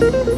Thank you.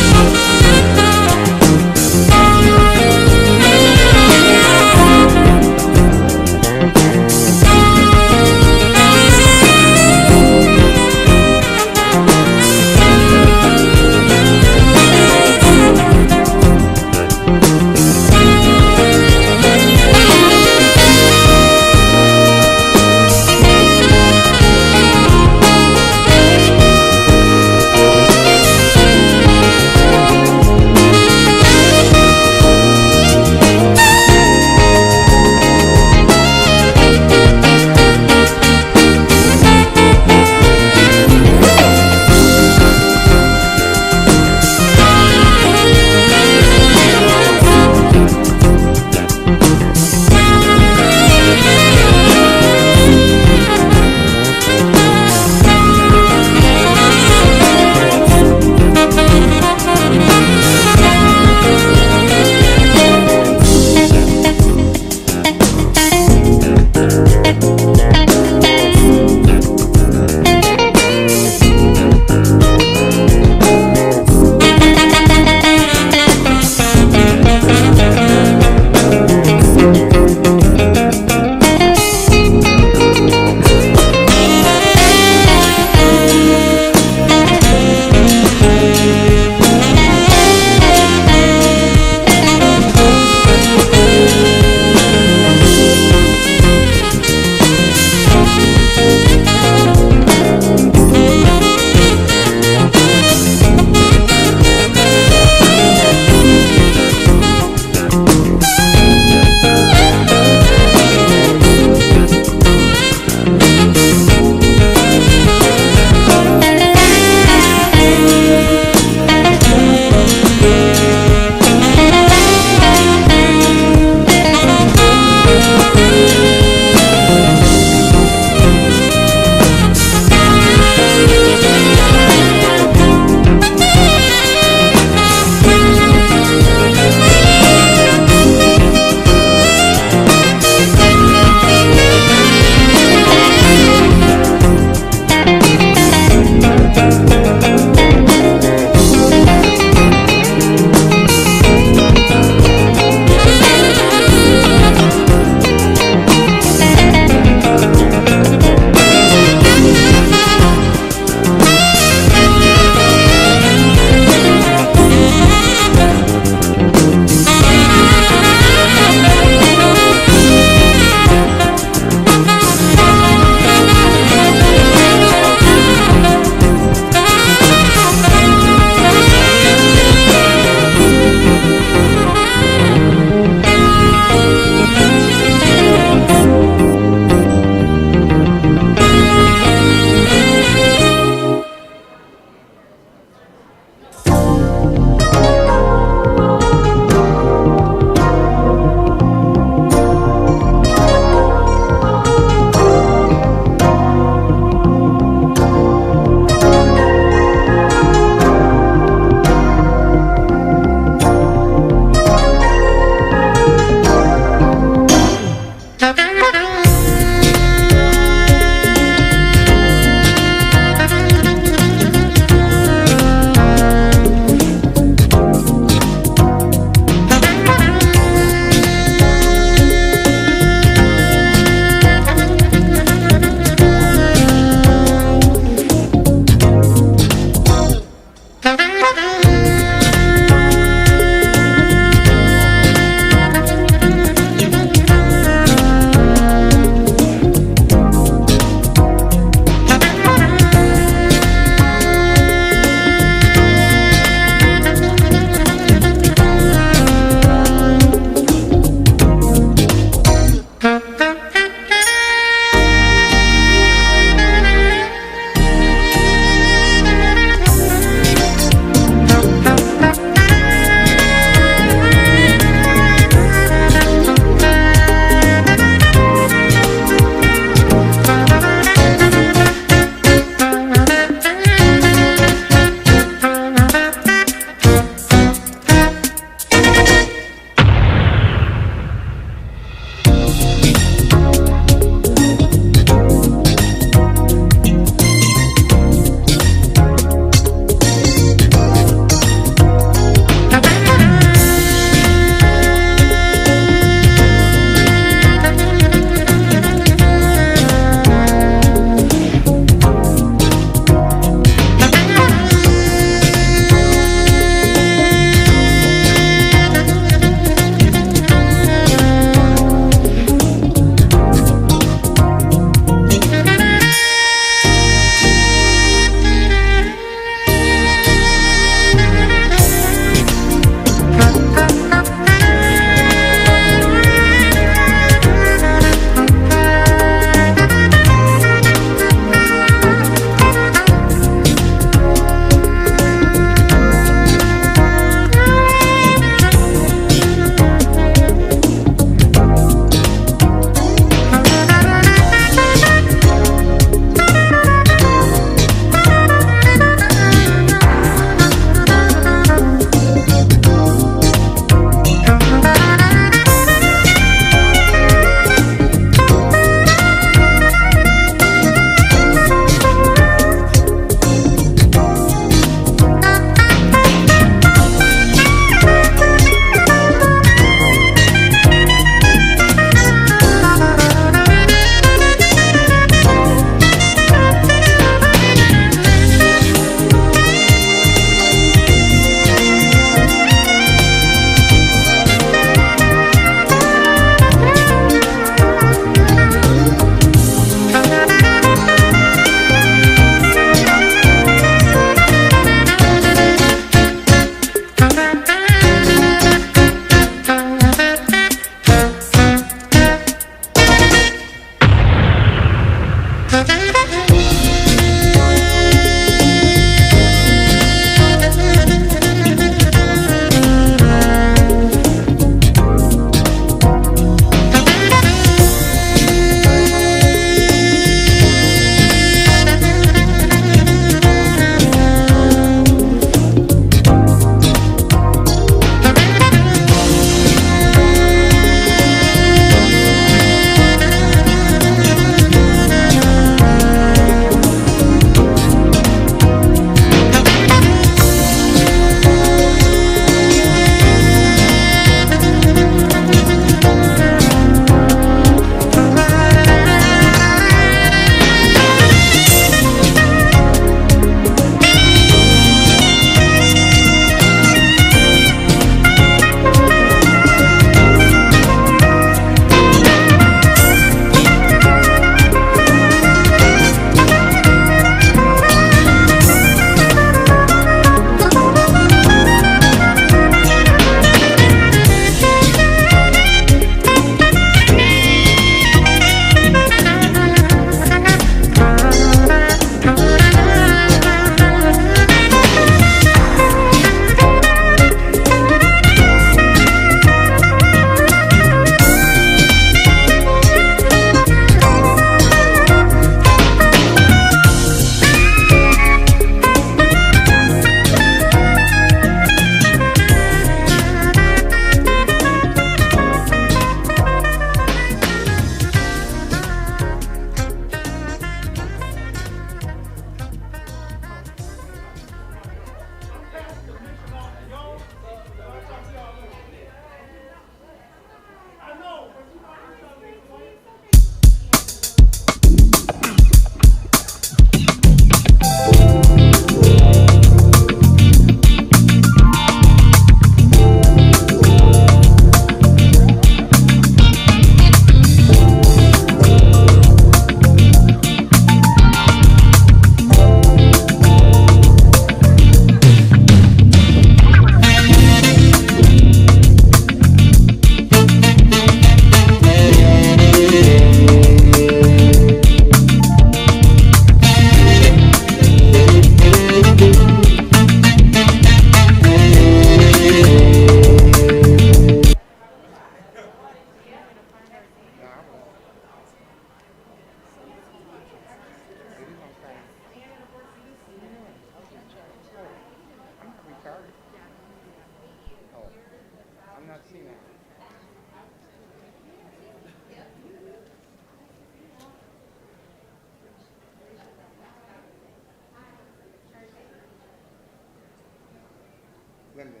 Linda,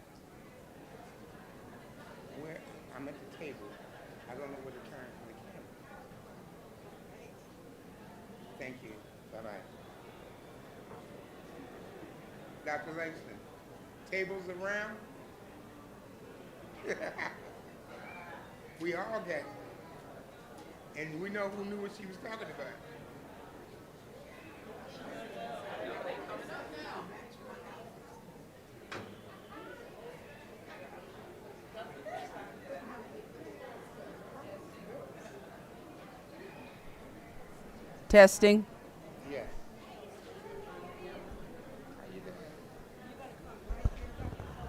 where I'm at the table, I don't know where to turn for the camera. Thank you. Bye-bye. Dr. Langston, tables around? We all got it. And we know who knew what she was talking about. Testing. Yes.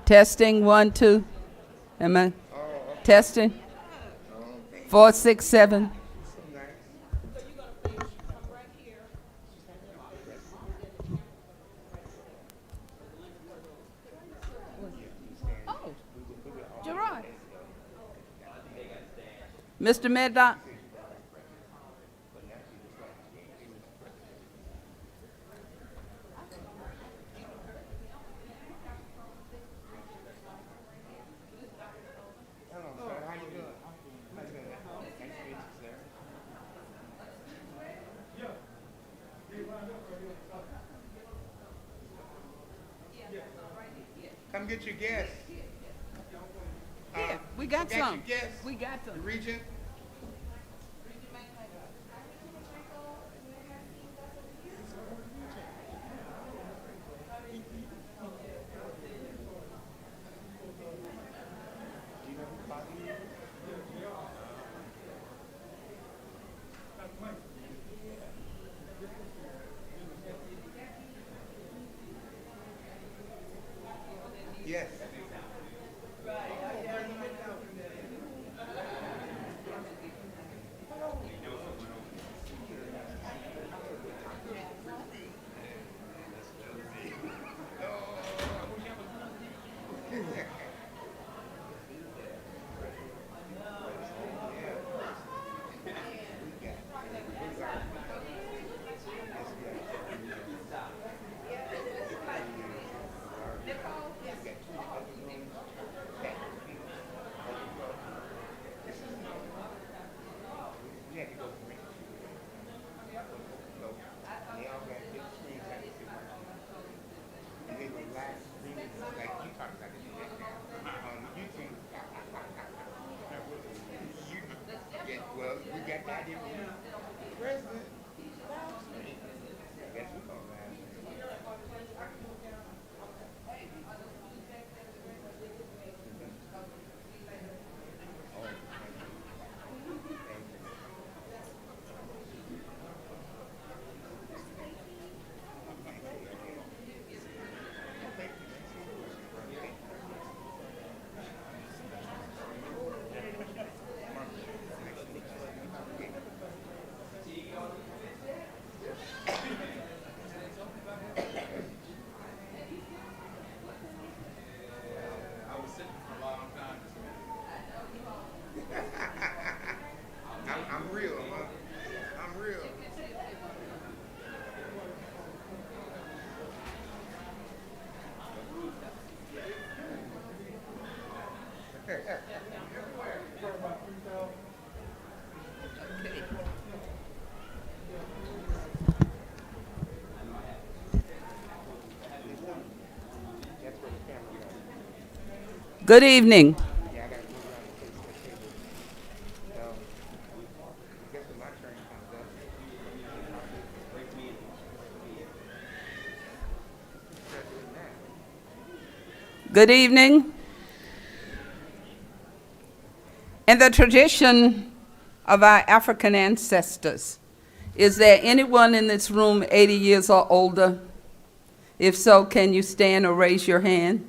Testing, 1, 2. Am I? Oh, okay. Testing. 4, 6, 7. Gerard. Mr. Meddock. Come get your guests. Yeah, we got some. Your guests. We got The some. regent. last minute, like you talked about it on YouTube. Well, we got that in President last week. I guess we call last week. Oh, thank you. I'm real, huh? I'm real. That's where the camera goes. Good evening. Yeah, I gotta move around the place to the table. So, I guess when my turn comes up. Start doing that. Good evening. In the tradition of our African ancestors, is there anyone in this room 80 years or older? If so, can you stand or raise your hand?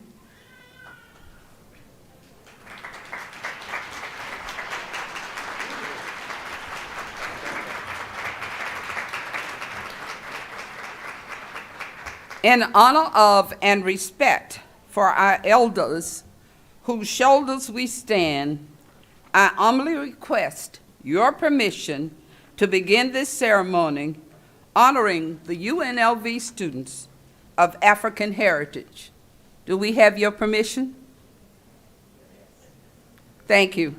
In honor of and respect for our elders whose shoulders we stand, I humbly request your permission to begin this ceremony honoring the UNLV students of African heritage. Do we have your permission? Thank you.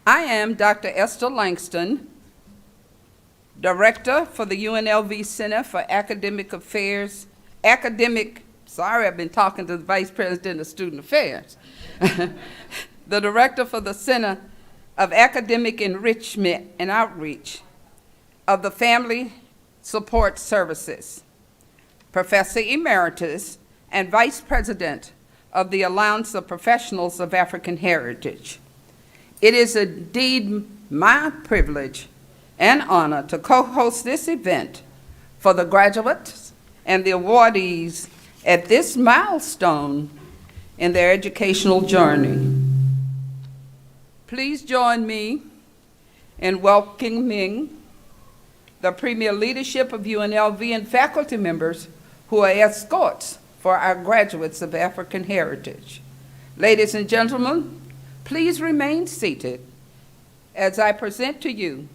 I am Dr. Esther Langston, Director for the UNLV Center for Academic Affairs, sorry, I've been talking to the Vice President of Student Affairs. The Director for the Center of Academic Enrichment and Outreach of the Family Support Services, Professor Emeritus and Vice President of the Alliance of Professionals of African Heritage. It is indeed my privilege and honor to co-host this event for the graduates and the awardees at this milestone in their educational journey. Please join me in welcoming the premier leadership of UNLV and faculty members who are escorts for our graduates of African heritage. Ladies and gentlemen, please remain seated as I present to you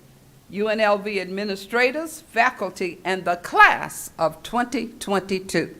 UNLV administrators, faculty, and the class of 2022.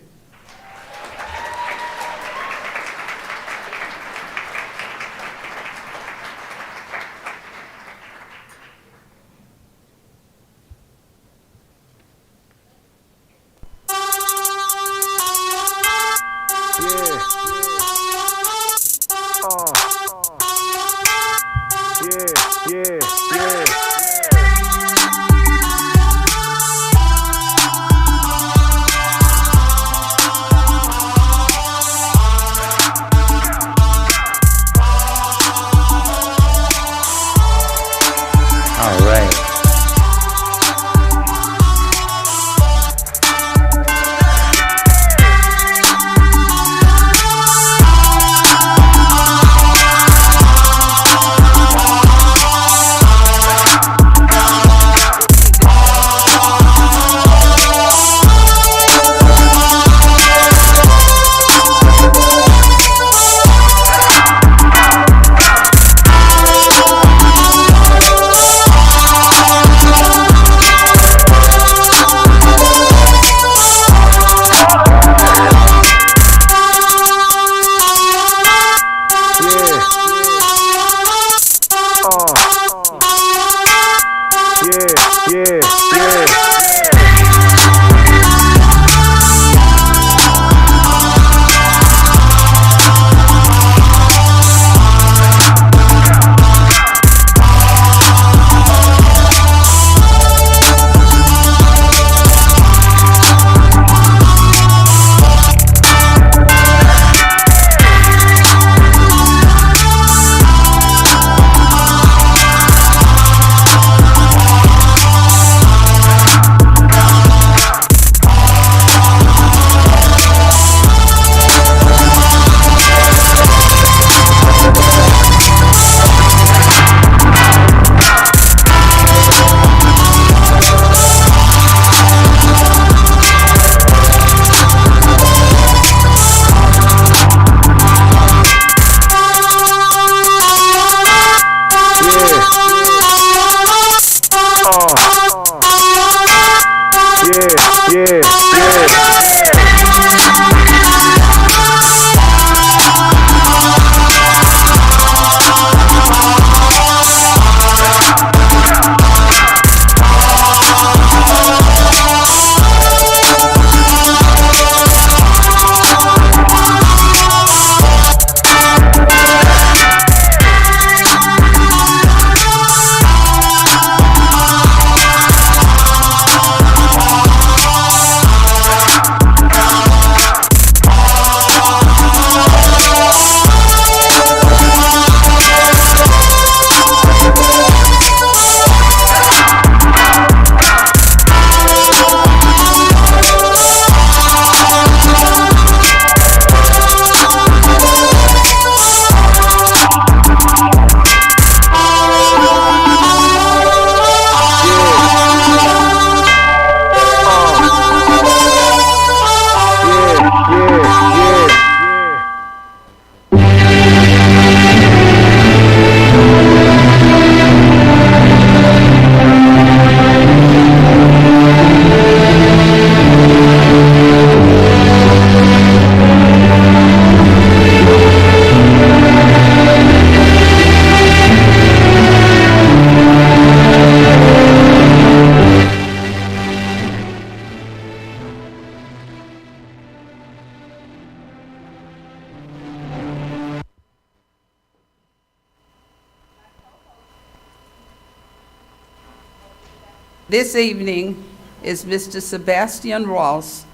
This evening is Mr. Sebastian Ross,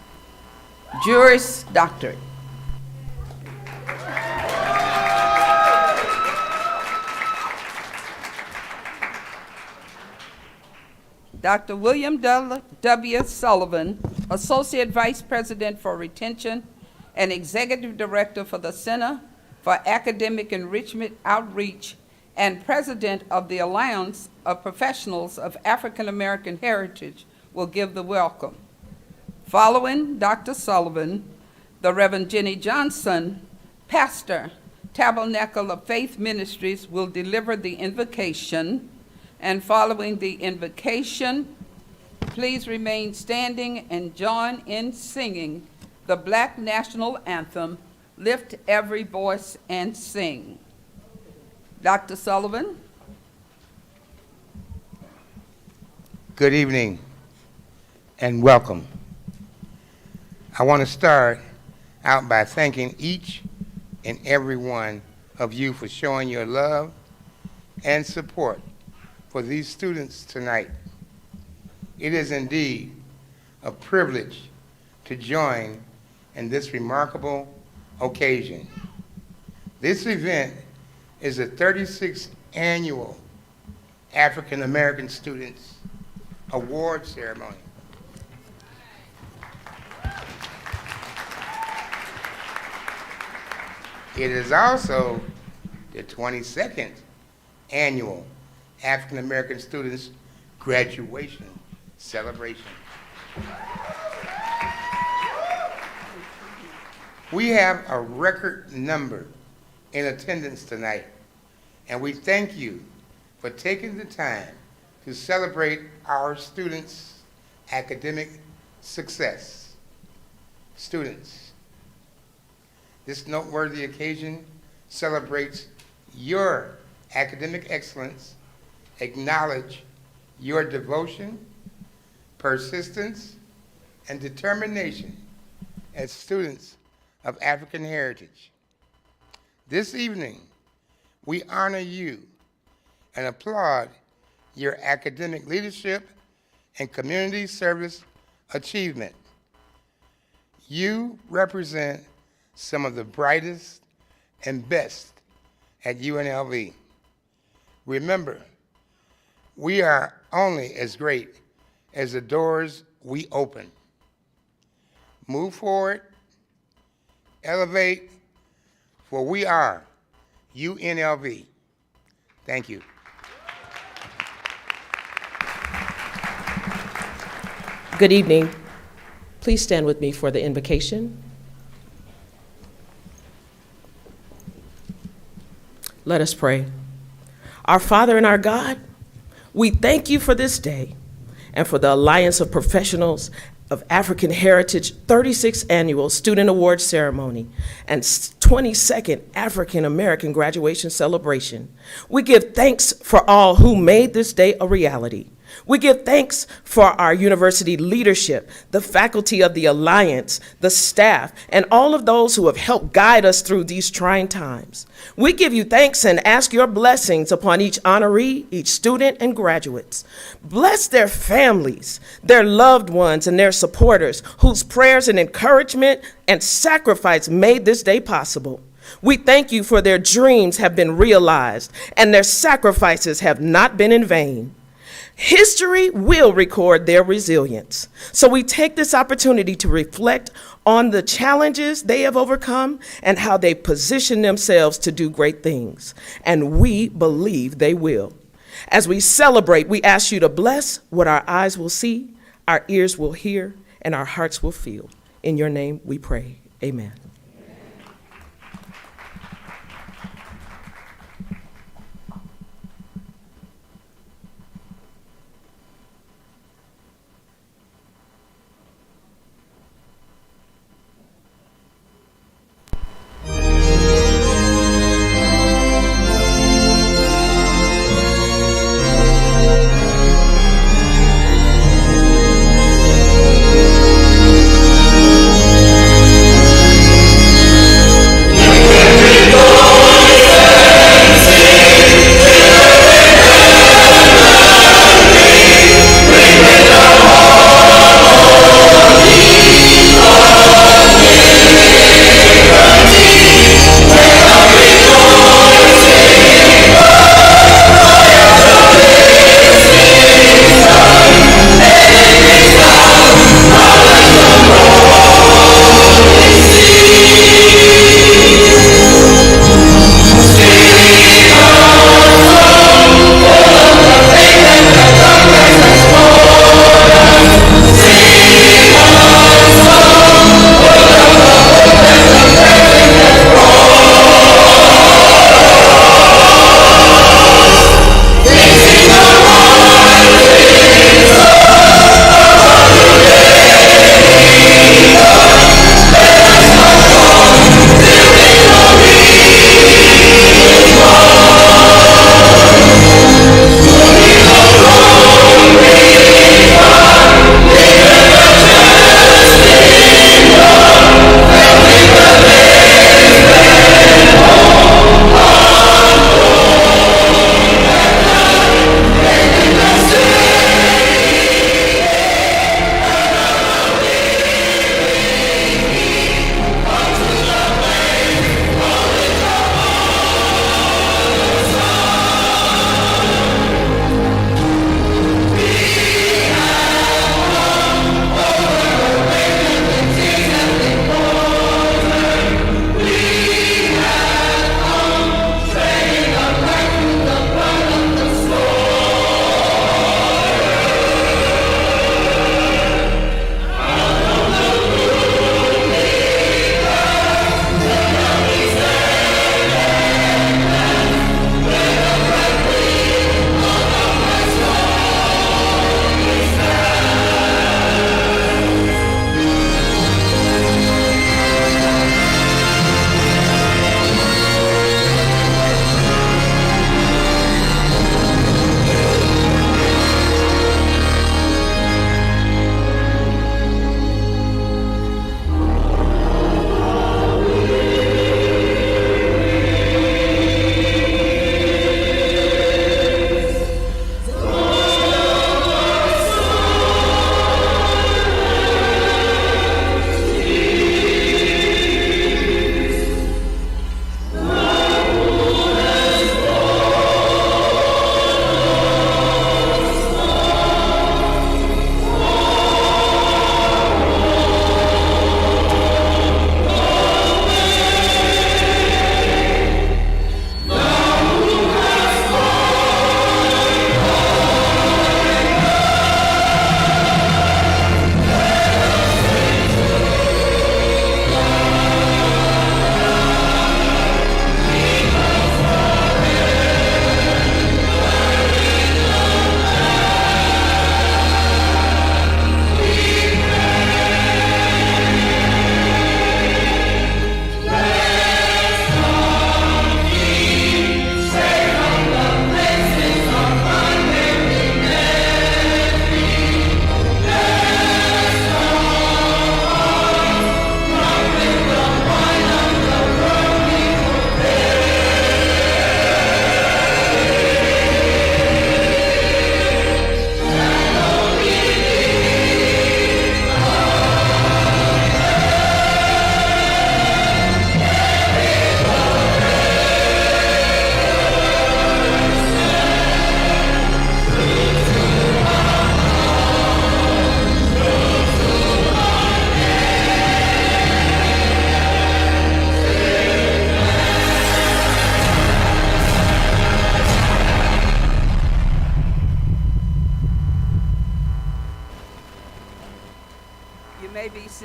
Juris Doctorate. Dr. William W. Sullivan, Associate Vice President for Retention and Executive Director for the Center for Academic Enrichment Outreach and President of the Alliance of Professionals of African American Heritage, will give the welcome. Following Dr. Sullivan, the Reverend Jenny Johnson, Pastor, Tabernacle of Faith Ministries, will deliver the invocation. And following the invocation, please remain standing and join in singing the Black National Anthem, Lift Every Voice and Sing. Dr. Sullivan. Good evening and welcome. I want to start out by thanking each and every one of you for showing your love and support for these students tonight. It is indeed a privilege to join in this remarkable occasion. This event is the 36th annual African American Students Award Ceremony. It is also the 22nd annual African American Students Graduation Celebration. We have a record number in attendance tonight, and we thank you for taking the time to celebrate our students' academic success. Students, this noteworthy occasion celebrates your academic excellence, acknowledge your devotion, persistence, and determination as students of African heritage. This evening, we honor you and applaud your academic leadership and community service achievement. You represent some of the brightest and best at UNLV. Remember, we are only as great as the doors we open. Move forward, elevate, for we are UNLV. Thank you. Good evening. Please stand with me for the invocation. Let us pray. Our Father and our God, we thank you for this day and for the Alliance of Professionals of African Heritage 36th Annual Student Award Ceremony and 22nd African American Graduation Celebration. We give thanks for all who made this day a reality. We give thanks for our university leadership, the faculty of the Alliance, the staff, and all of those who have helped guide us through these trying times. We give you thanks and ask your blessings upon each honoree, each student, and graduates. Bless their families, their loved ones, and their supporters, whose prayers and encouragement and sacrifice made this day possible. We thank you for their dreams have been realized, and their sacrifices have not been in vain. History will record their resilience. So we take this opportunity to reflect on the challenges they have overcome and how they position themselves to do great things. And we believe they will. As we celebrate, we ask you to bless what our eyes will see, our ears will hear, and our hearts will feel. In your name we pray. Amen.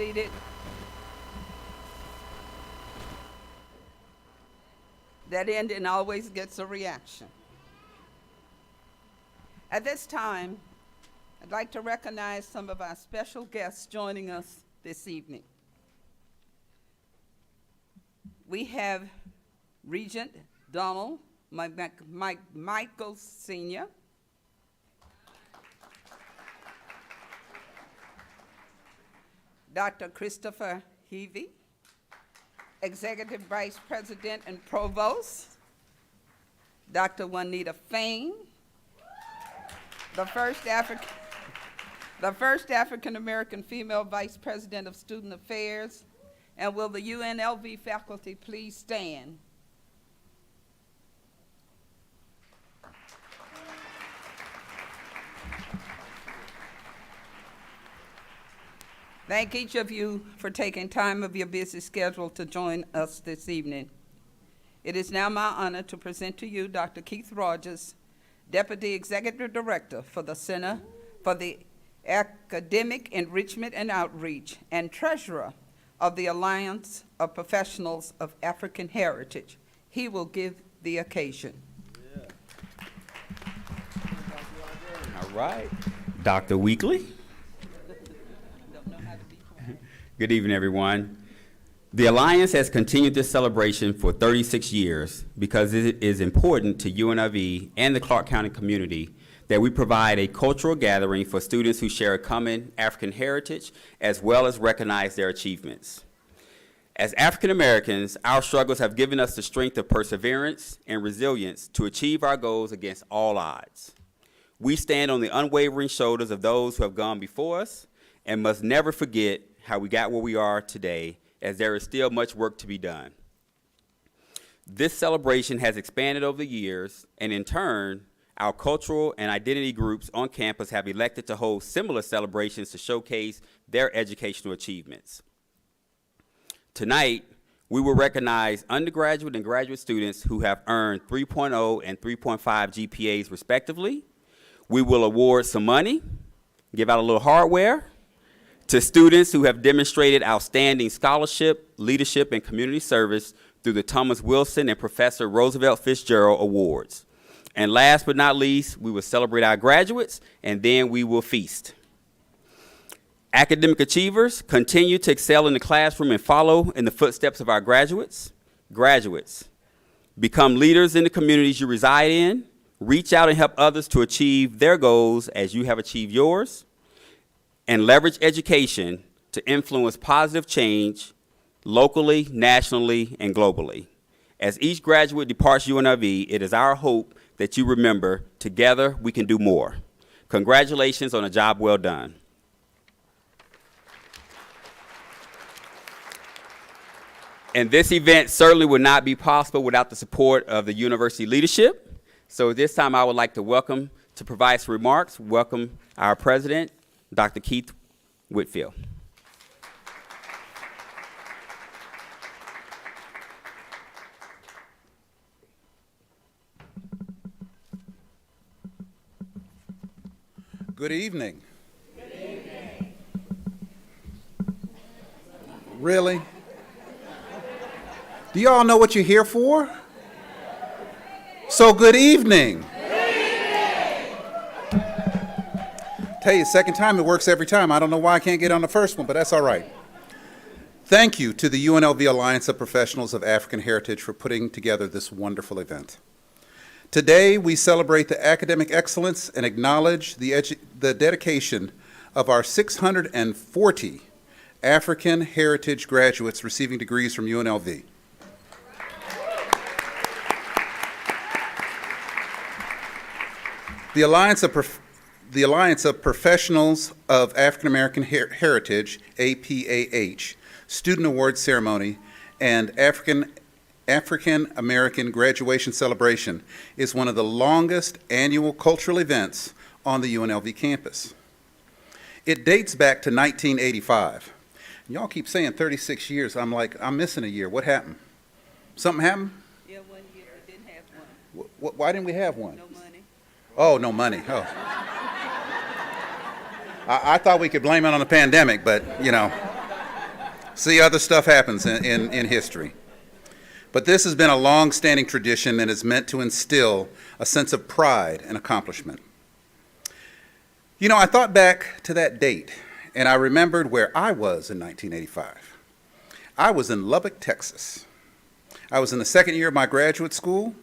seated. That ending always gets a reaction. At this time, I'd like to recognize some of our special guests joining us this evening. We have Regent Donald Michael Sr., Dr. Christopher Heavey, Executive Vice President and Provost, Dr. Juanita Fain, the first African-American female Vice President of Student Affairs. And will the UNLV faculty please stand? Thank each of you for taking time of your busy schedule to join us this evening. It is now my honor to present to you Dr. Keith Rogers, Deputy Executive Director for the Center for the Academic Enrichment and Outreach and Treasurer of the Alliance of Professionals of African Heritage. He will give the occasion. All right. Dr. Weekly. Good evening, everyone. The Alliance has continued this celebration for 36 years because it is important to UNLV and the Clark County community that we provide a cultural gathering for students who share a common African heritage, as well as recognize their achievements. As African Americans, our struggles have given us the strength of perseverance and resilience to achieve our goals against all odds. We stand on the unwavering shoulders of those who have gone before us and must never forget how we got where we are today, as there is still much work to be done. This celebration has expanded over the years, and in turn, our cultural and identity groups on campus have elected to hold similar celebrations to showcase their educational achievements. Tonight, we will recognize undergraduate and graduate students who have earned 3.0 and 3.5 GPAs respectively. We will award some money, give out a little hardware, to students who have demonstrated outstanding scholarship, leadership, and community service through the Thomas Wilson and Professor Roosevelt Fitzgerald Awards. And last but not least, we will celebrate our graduates, and then we will feast. Academic achievers, continue to excel in the classroom and follow in the footsteps of our graduates. Graduates, become leaders in the communities you reside in. Reach out and help others to achieve their goals as you have achieved yours. And leverage education to influence positive change locally, nationally, and globally. As each graduate departs UNLV, it is our hope that you remember, together we can do more. Congratulations on a job well done. And this event certainly would not be possible without the support of the university leadership. So at this time, I would like to provide some remarks, welcome our president, Dr. Keith Whitfield. Good evening. Good evening. Really? Do you all know what you're here for? So good evening. Tell you, second time it works every time. I don't know why I can't get on the first one, but that's all right. Thank you to the UNLV Alliance of Professionals of African Heritage for putting together this wonderful event. Today, we celebrate the academic excellence and acknowledge the dedication of our 640 African Heritage graduates receiving degrees from UNLV. The Alliance of Professionals of African American Heritage, APAH, Student Award Ceremony, and African American Graduation Celebration is one of the longest annual cultural events on the UNLV campus. It dates back to 1985. Y'all keep saying 36 years. I'm like, I'm missing a year. What happened? Something happened? Yeah, 1 year we didn't have one. Why didn't we have one? No money. Oh, no money. Oh. I thought we could blame it on the pandemic, but, you know. See, other stuff happens in history. But this has been a long-standing tradition and is meant to instill a sense of pride and accomplishment. You know, I thought back to that date, and I remembered where I was in 1985. I was in Lubbock, Texas. I was in the second year of my graduate school,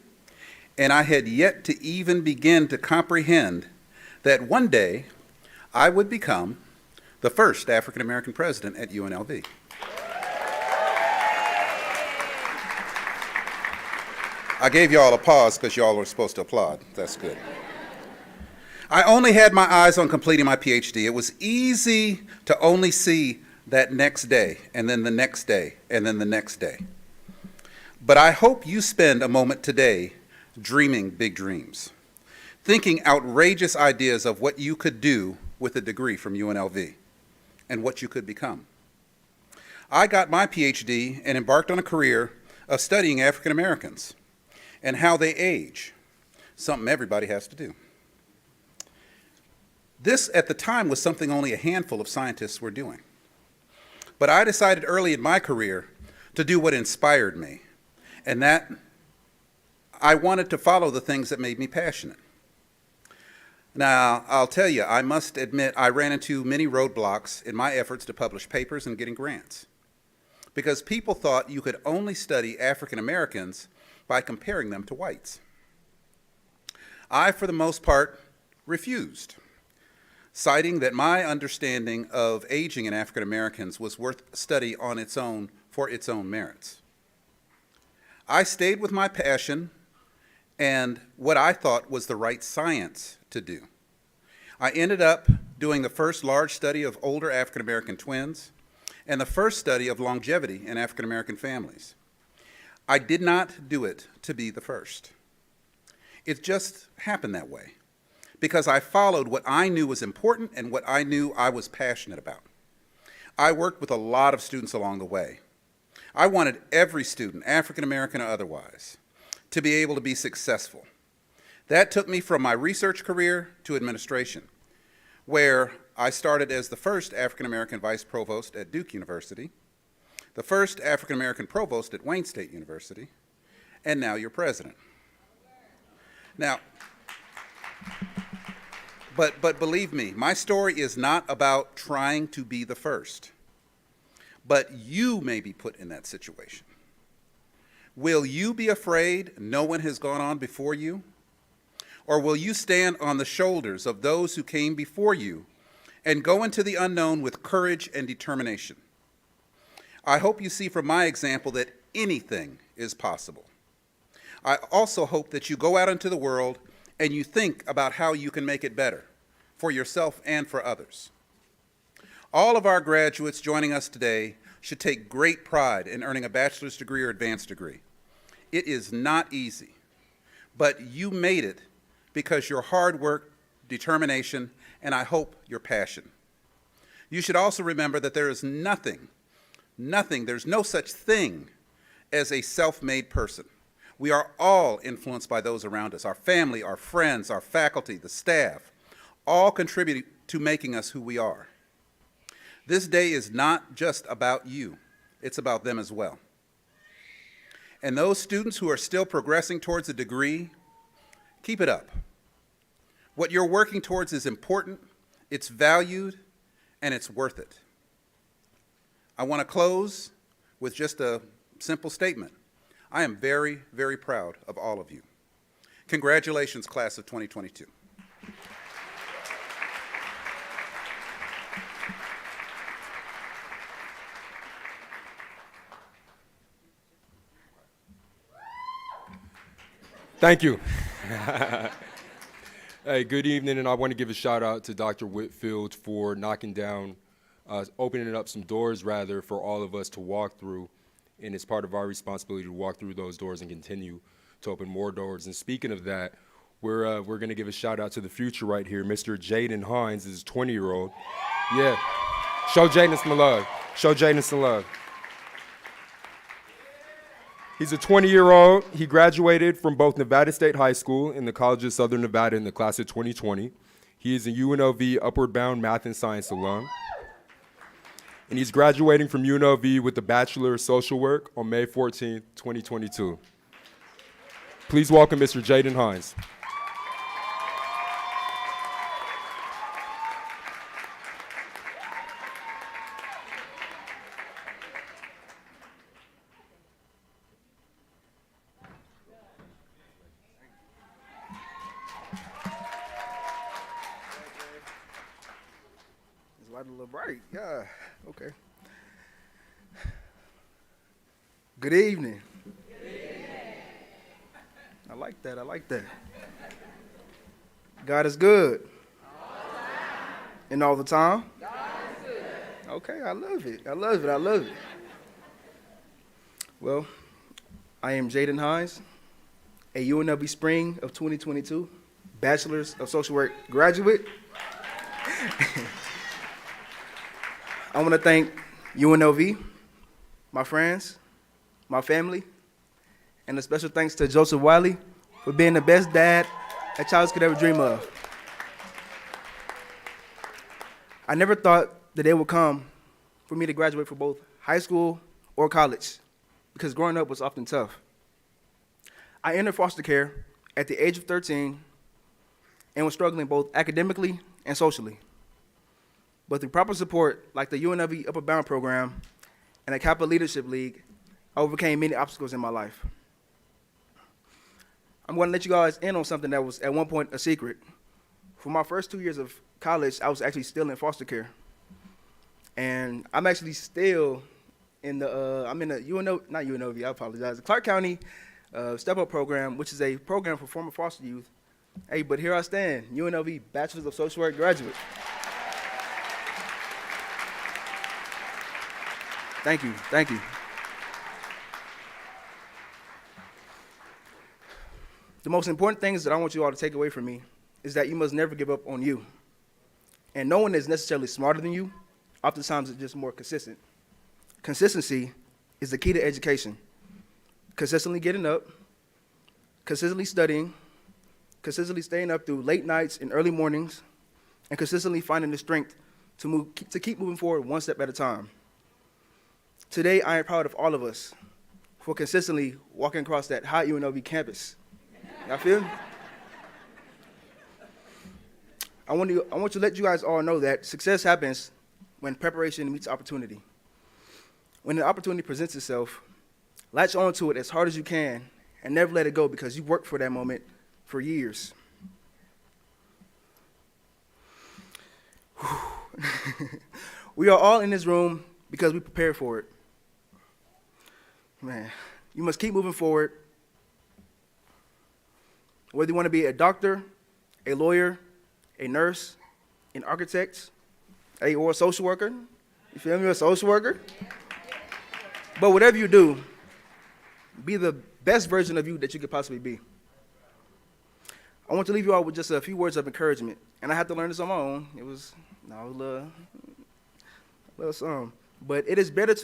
and I had yet to even begin to comprehend that one day I would become the first African American president at UNLV. I gave y'all a pause because y'all were supposed to applaud. That's good. I only had my eyes on completing my PhD. It was easy to only see that next day, and then the next day, and then the next day. But I hope you spend a moment today dreaming big dreams, thinking outrageous ideas of what you could do with a degree from UNLV and what you could become. I got my PhD and embarked on a career of studying African Americans and how they age, something everybody has to do. This, at the time, was something only a handful of scientists were doing. But I decided early in my career to do what inspired me, and that I wanted to follow the things that made me passionate. Now, I'll tell you, I must admit I ran into many roadblocks in my efforts to publish papers and getting grants, because people thought you could only study African Americans by comparing them to whites. I, for the most part, refused, citing that my understanding of aging in African Americans was worth study on its own for its own merits. I stayed with my passion and what I thought was the right science to do. I ended up doing the first large study of older African American twins and the first study of longevity in African American families. I did not do it to be the first. It just happened that way because I followed what I knew was important and what I knew I was passionate about. I worked with a lot of students along the way. I wanted every student, African American or otherwise, to be able to be successful. That took me from my research career to administration, where I started as the first African American vice provost at Duke University, the first African American provost at Wayne State University, and now your president. Now, but believe me, my story is not about trying to be the first, but you may be put in that situation. Will you be afraid no one has gone on before you? Or will you stand on the shoulders of those who came before you and go into the unknown with courage and determination? I hope you see from my example that anything is possible. I also hope that you go out into the world and you think about how you can make it better for yourself and for others. All of our graduates joining us today should take great pride in earning a bachelor's degree or advanced degree. It is not easy, but you made it because your hard work, determination, and I hope your passion. You should also remember that there is there's no such thing as a self-made person. We are all influenced by those around us, our family, our friends, our faculty, the staff, all contribute to making us who we are. This day is not just about you, it's about them as well. And those students who are still progressing towards a degree, keep it up. What you're working towards is important, it's valued, and it's worth it. I want to close with just a simple statement. I am very, very proud of all of you. Congratulations, class of 2022. Thank you. Hey, good evening, and I want to give a shout out to Dr. Whitfield for knocking down, opening up some doors, rather, for all of us to walk through, and it's part of our responsibility to walk through those doors and continue to open more doors. And speaking of that, we're going to give a shout out to the future right here. Mr. Jaden Hines is 20-year-old. Yeah, show Jaden some love. Show Jaden some love. He's a 20-year-old. He graduated from both Nevada State High School and the College of Southern Nevada in the class of 2020. He is a UNLV Upward Bound Math and Science alum. and he's graduating from UNLV with a Bachelor of Social Work on May 14, 2022. Please welcome Mr. Jaden Hines. It's light a little bright. Yeah. Okay. Good evening. Good evening. I like that. I like that. God is good. All the time. And all the time? God is good. Okay, I love it. I love it. I love it. Well, I am Jaden Hines, a UNLV Spring of 2022 Bachelor's of Social Work graduate. I want to thank UNLV, my friends, my family, and a special thanks to Joseph Wiley for being the best dad a child could ever dream of. I never thought the day would come for me to graduate from both high school or college, because growing up was often tough. I entered foster care at the age of 13 and was struggling both academically and socially. But through proper support, like the UNLV Upper Bound program and the Kappa Leadership League, I overcame many obstacles in my life. I'm going to let you guys in on something that was at one point a secret. For my first 2 years of college, I was actually still in foster care. And I'm actually still in the, I'm in the UNLV, not UNLV, I apologize, the Clark County Step Up program, which is a program for former foster youth. Hey, but here I stand, UNLV Bachelor's of Social Work graduate. Thank you, thank you. The most important things that I want you all to take away from me is that you must never give up on you. And no one is necessarily smarter than you. Oftentimes it's just more consistent. Consistency is the key to education. Consistently getting up, consistently studying, consistently staying up through late nights and early mornings, and consistently finding the strength to keep moving forward one step at a time. Today, I am proud of all of us for consistently walking across that hot UNLV campus. Y'all feel me? I want to let you guys all know that success happens when preparation meets opportunity. When an opportunity presents itself, latch onto it as hard as you can and never let it go, because you've worked for that moment for years. We are all in this room because we prepared for it. Man, you must keep moving forward. Whether you want to be a doctor, a lawyer, a nurse, an architect, or a social worker. You feel me? A social worker. But whatever you do, be the best version of you that you could possibly be. I want to leave you all with just a few words of encouragement. And I had to learn this on my own. It was a little something. But it is better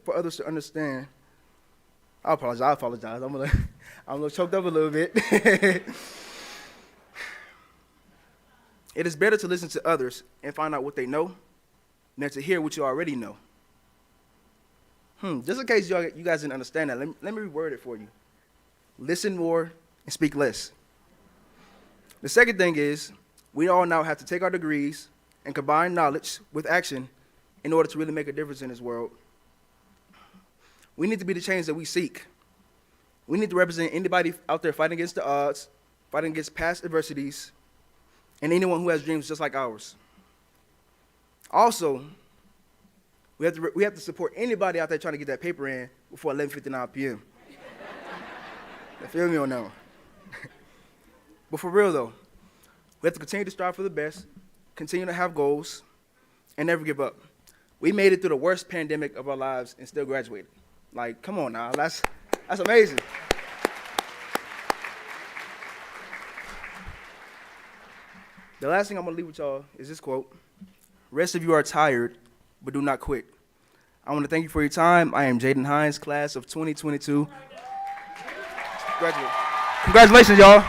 for others to understand. I apologize. I'm a little choked up a little bit. It is better to listen to others and find out what they know than to hear what you already know. Just in case you guys didn't understand that, let me reword it for you. Listen more and speak less. The second thing is, we all now have to take our degrees and combine knowledge with action in order to really make a difference in this world. We need to be the change that we seek. We need to represent anybody out there fighting against the odds, fighting against past adversities, and anyone who has dreams just like ours. Also, we have to support anybody out there trying to get that paper in before 11:59 p.m. You feel me on that one? But for real though, we have to continue to strive for the best, continue to have goals, and never give up. We made it through the worst pandemic of our lives and still graduated. Like, come on now, that's amazing. The last thing I'm gonna leave with y'all is this quote: "Rest of you are tired, but do not quit." I want to thank you for your time. I am Jaden Hines, class of 2022. Graduate. Congratulations, y'all.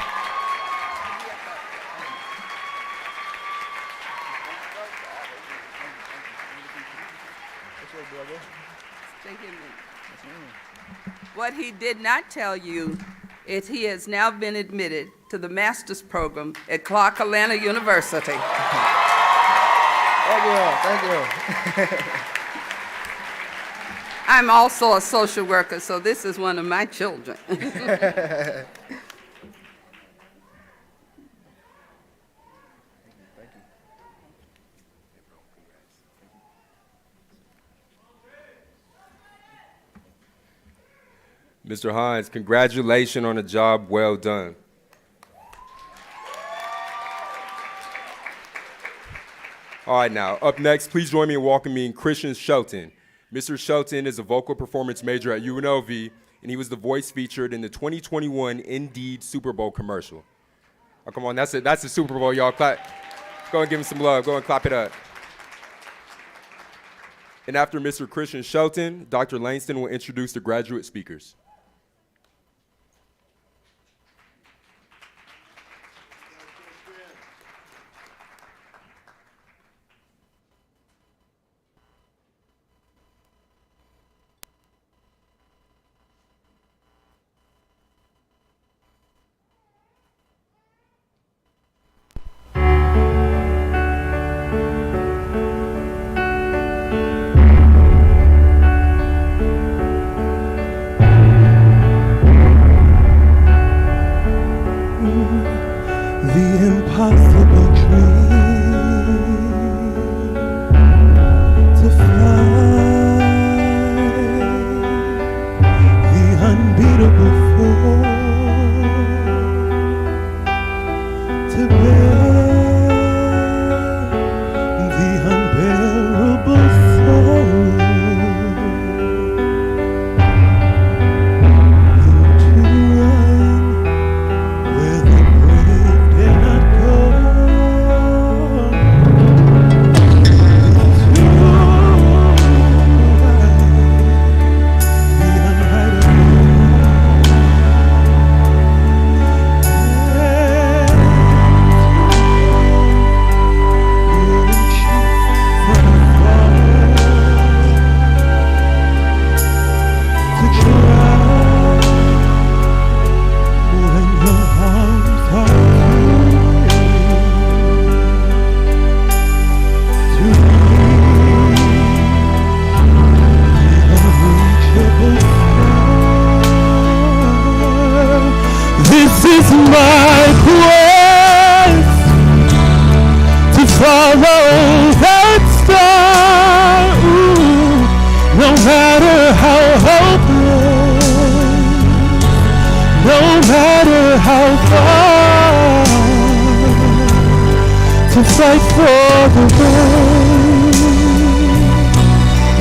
what he did not tell you is he has now been admitted to the master's program at Clark Atlanta University. Thank you. I'm also a social worker, so this is one of my children. Mr. Hines, congratulations on a job well done. All right, now, up next, please join me in welcoming Christian Shelton. Mr. Shelton is a vocal performance major at UNLV, and he was the voice featured in the 2021 Indeed Super Bowl commercial. Oh, come on, that's it. That's the Super Bowl, y'all. Clap. Go and give him some love. Go and clap it up. And after Mr. Christian Shelton, Dr. Langston will introduce the graduate speakers.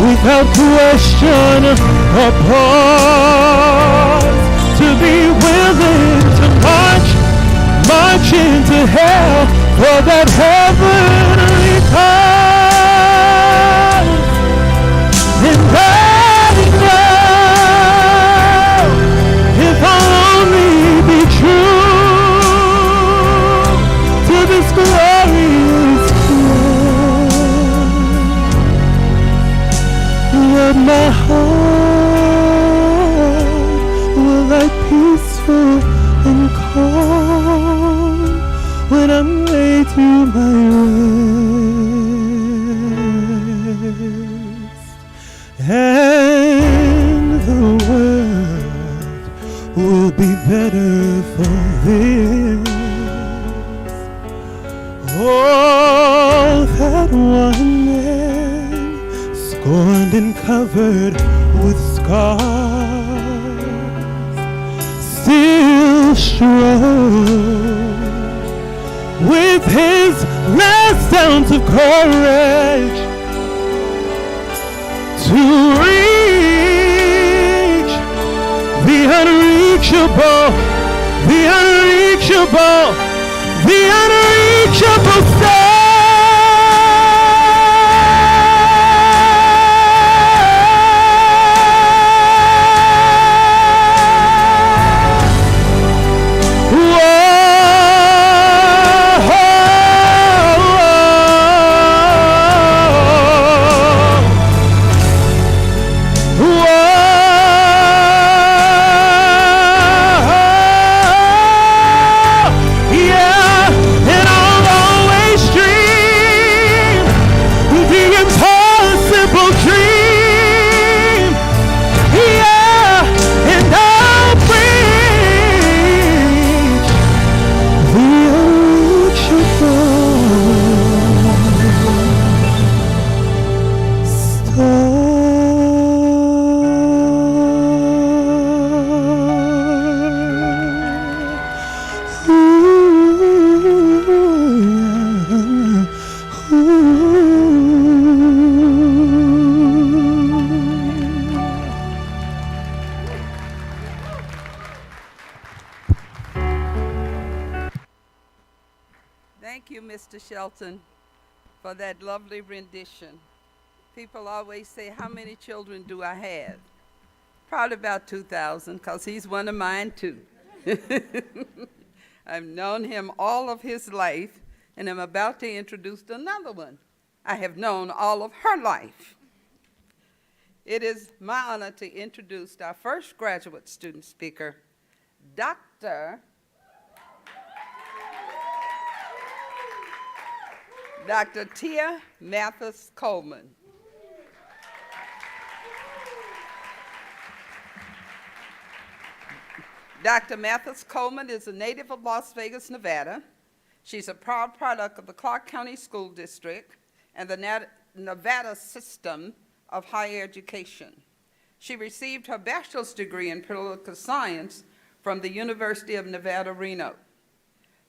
Without question or pause, to be willing to march into hell for that heavenly cause. And I know if I'll only be true to this glorious Lord, my heart will lie peaceful and calm when I'm laid to my rest, and the world will be better for this. Oh, that one man, scorned and covered with scars, still strong with his last ounce of courage to reach the unreachable, the unreachable, the unreachable star. Thank you, Mr. Shelton, for that lovely rendition. People always say, how many children do I have? Probably about 2,000, because he's one of mine too. I've known him all of his life, and I'm about to introduce another one I have known all of her life. It is my honor to introduce our first graduate student speaker, Dr. Tia Mathis Coleman. Dr. Mathis Coleman is a native of Las Vegas, Nevada. She's a proud product of the Clark County School District and the Nevada system of higher education. She received her bachelor's degree in political science from the University of Nevada, Reno,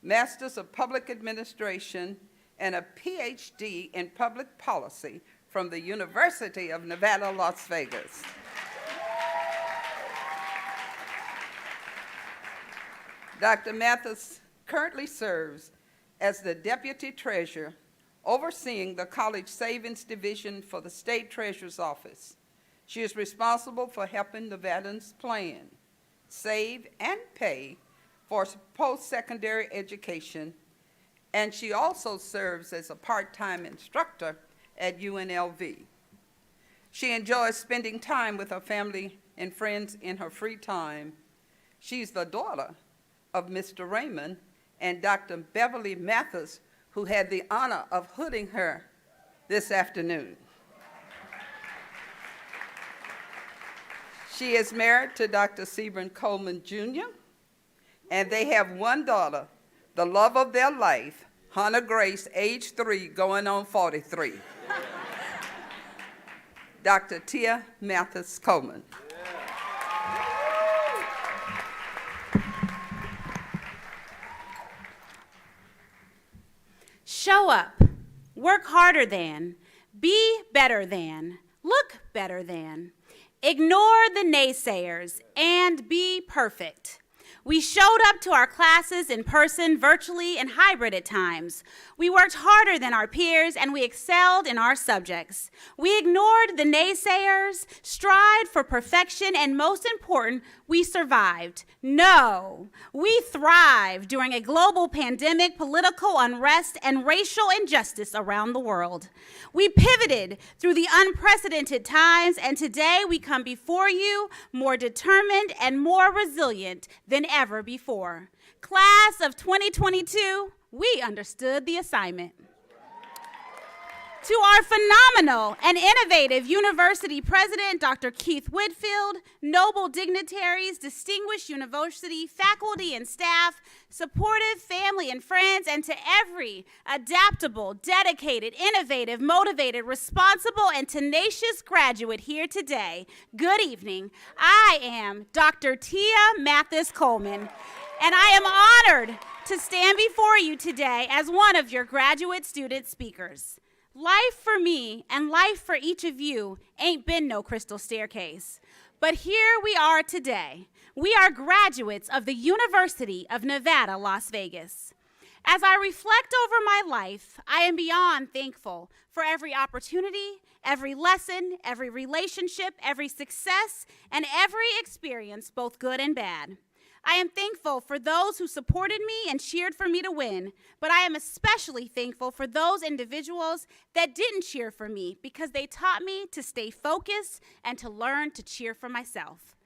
Master's of Public Administration, and a PhD in Public Policy from the University of Nevada, Las Vegas. Dr. Mathis currently serves as the Deputy Treasurer, overseeing the College Savings Division for the State Treasurer's Office. She is responsible for helping Nevadans plan, save, and pay for post-secondary education, and she also serves as a part-time instructor at UNLV. She enjoys spending time with her family and friends in her free time. She's the daughter of Mr. Raymond and Dr. Beverly Mathis, who had the honor of hooding her this afternoon. She is married to Dr. Sebron Coleman Jr., and they have one daughter, the love of their life, Hannah Grace, age 3, going on 43. Dr. Tia Mathis Coleman. Show up, work harder than, be better than, look better than, ignore the naysayers, and be perfect. We showed up to our classes in person, virtually, and hybrid at times. We worked harder than our peers, and we excelled in our subjects. We ignored the naysayers, strived for perfection, and most important, we survived. No, we thrived during a global pandemic, political unrest, and racial injustice around the world. We pivoted through the unprecedented times, and today we come before you more determined and more resilient than ever before. Class of 2022, we understood the assignment. To our phenomenal and innovative university president, Dr. Keith Whitfield, noble dignitaries, distinguished university faculty and staff, supportive family and friends, and to every adaptable, dedicated, innovative, motivated, responsible, and tenacious graduate here today, good evening. I am Dr. Tia Mathis Coleman, and I am honored to stand before you today as one of your graduate student speakers. Life for me and life for each of you ain't been no crystal staircase. But here we are today. We are graduates of the University of Nevada, Las Vegas. As I reflect over my life, I am beyond thankful for every opportunity, every lesson, every relationship, every success, and every experience, both good and bad. I am thankful for those who supported me and cheered for me to win, but I am especially thankful for those individuals that didn't cheer for me because they taught me to stay focused and to learn to cheer for myself.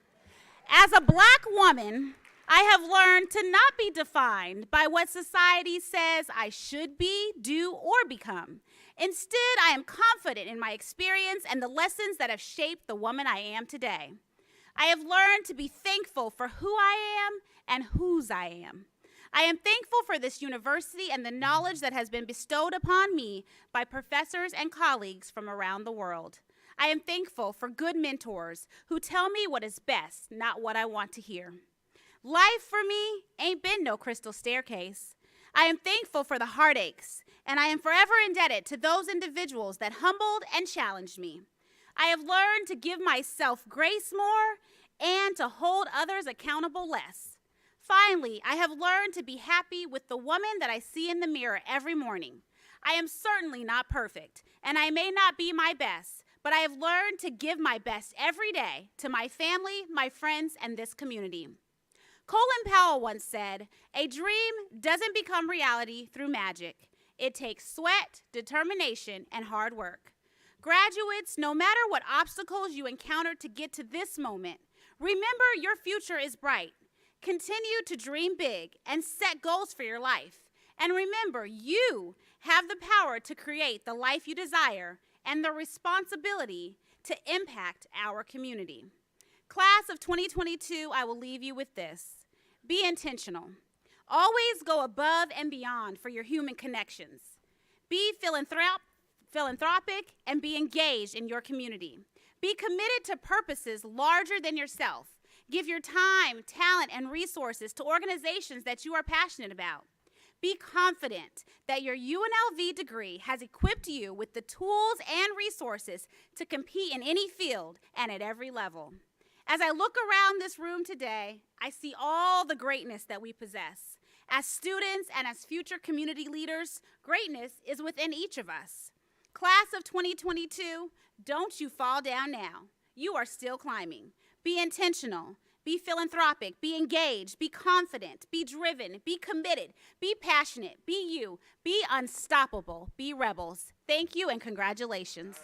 As a Black woman, I have learned to not be defined by what society says I should be, do, or become. Instead, I am confident in my experience and the lessons that have shaped the woman I am today. I have learned to be thankful for who I am and whose I am. I am thankful for this university and the knowledge that has been bestowed upon me by professors and colleagues from around the world. I am thankful for good mentors who tell me what is best, not what I want to hear. Life for me ain't been no crystal staircase. I am thankful for the heartaches, and I am forever indebted to those individuals that humbled and challenged me. I have learned to give myself grace more and to hold others accountable less. Finally, I have learned to be happy with the woman that I see in the mirror every morning. I am certainly not perfect, and I may not be my best, but I have learned to give my best every day to my family, my friends, and this community. Colin Powell once said, "A dream doesn't become reality through magic. It takes sweat, determination, and hard work." Graduates, no matter what obstacles you encounter to get to this moment, remember your future is bright. Continue to dream big and set goals for your life. And remember, you have the power to create the life you desire and the responsibility to impact our community. Class of 2022, I will leave you with this. Be intentional. Always go above and beyond for your human connections. Be philanthropic and be engaged in your community. Be committed to purposes larger than yourself. Give your time, talent, and resources to organizations that you are passionate about. Be confident that your UNLV degree has equipped you with the tools and resources to compete in any field and at every level. As I look around this room today, I see all the greatness that we possess. As students and as future community leaders, greatness is within each of us. Class of 2022, don't you fall down now. You are still climbing. Be intentional. Be philanthropic, be engaged, be confident, be driven, be committed, be passionate, be you, be unstoppable, be rebels. Thank you and congratulations.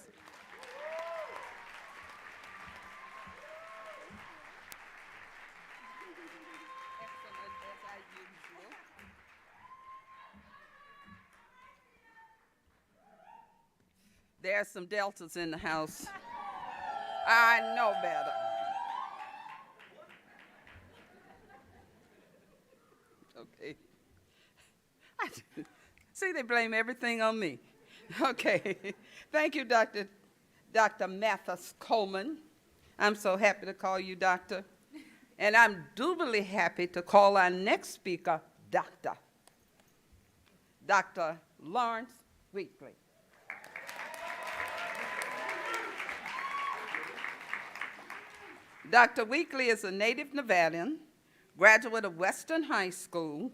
There are some deltas in the house. I know better. Okay. See, they blame everything on me. Okay. Thank you, Dr. Mathis Coleman. I'm so happy to call you doctor. And I'm doubly happy to call our next speaker, Dr. Lawrence Weekly. Dr. Weekly is a native Nevadian, graduate of Western High School.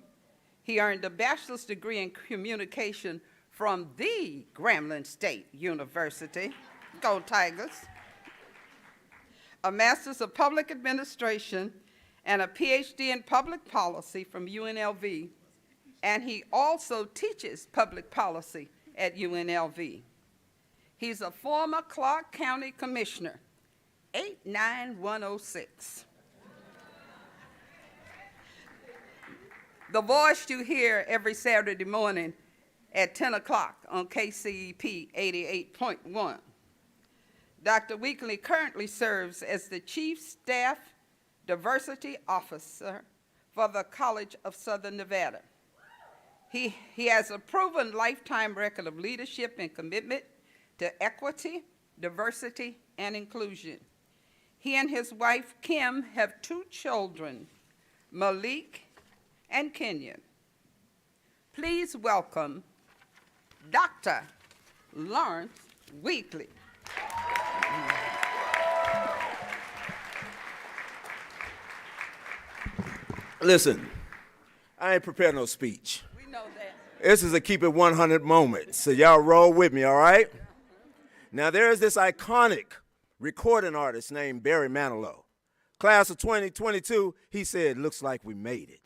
He earned a bachelor's degree in communication from the Grambling State University. Go Tigers. A master's of public administration and a PhD in public policy from UNLV. And he also teaches public policy at UNLV. He's a former Clark County Commissioner, 89106. The voice you hear every Saturday morning at 10 o'clock on KCEP 88.1. Dr. Weekly currently serves as the Chief Staff Diversity Officer for the College of Southern Nevada. He has a proven lifetime record of leadership and commitment to equity, diversity, and inclusion. He and his wife, Kim, have 2 children, Malik and Kenyon. Please welcome Dr. Lawrence Weekly. Listen, I ain't prepared no speech. We know that. This is a keep it 100 moment, so y'all roll with me, all right? Now, there is this iconic recording artist named Barry Manilow. Class of 2022, he said, looks like we made it.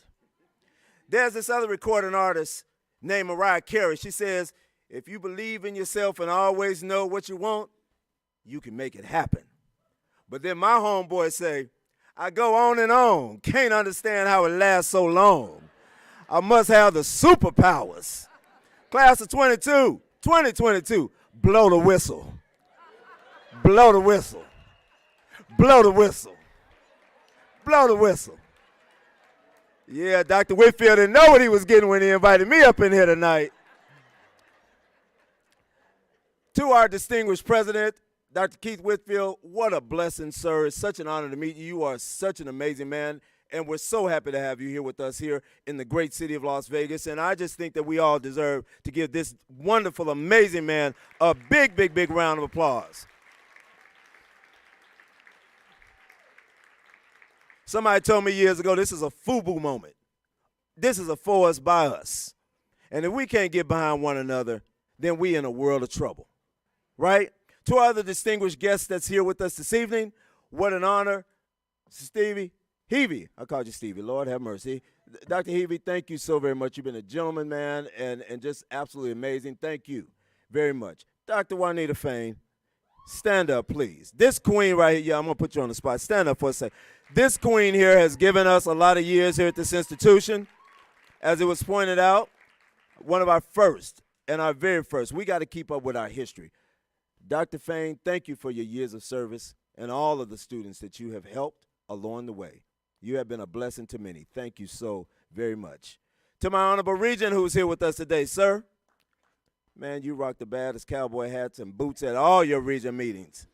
There's this other recording artist named Mariah Carey. She says, if you believe in yourself and always know what you want, you can make it happen. But then my homeboys say, I go on, can't understand how it lasts so long. I must have the superpowers. Class of 2022, blow the whistle. Blow the whistle. Blow the whistle. Blow the whistle. Yeah, Dr. Whitfield didn't know what he was getting when he invited me up in here tonight. To our distinguished president, Dr. Keith Whitfield, what a blessing, sir. It's such an honor to meet you. You are such an amazing man, and we're so happy to have you here with us here in the great city of Las Vegas. And I just think that we all deserve to give this wonderful, amazing man a big, big, big round of applause. Somebody told me years ago, this is a FUBU moment. This is a for us, by us. And if we can't get behind one another, then we in a world of trouble, right? To our other distinguished guests that's here with us this evening, what an honor. Stevie, Heavey, I called you Stevie, Lord have mercy. Dr. Heavey, thank you so very much. You've been a gentleman, man, and just absolutely amazing. Thank you very much. Dr. Juanita Fain, stand up, please. This queen right here, yeah, I'm going to put you on the spot. Stand up for a second. This queen here has given us a lot of years here at this institution. As it was pointed out, one of our first and our very first. We got to keep up with our history. Dr. Fain, thank you for your years of service and all of the students that you have helped along the way. You have been a blessing to many. Thank you so very much. To my honorable regent who's here with us today, sir. Man, you rock the baddest cowboy hats and boots at all your regent meetings.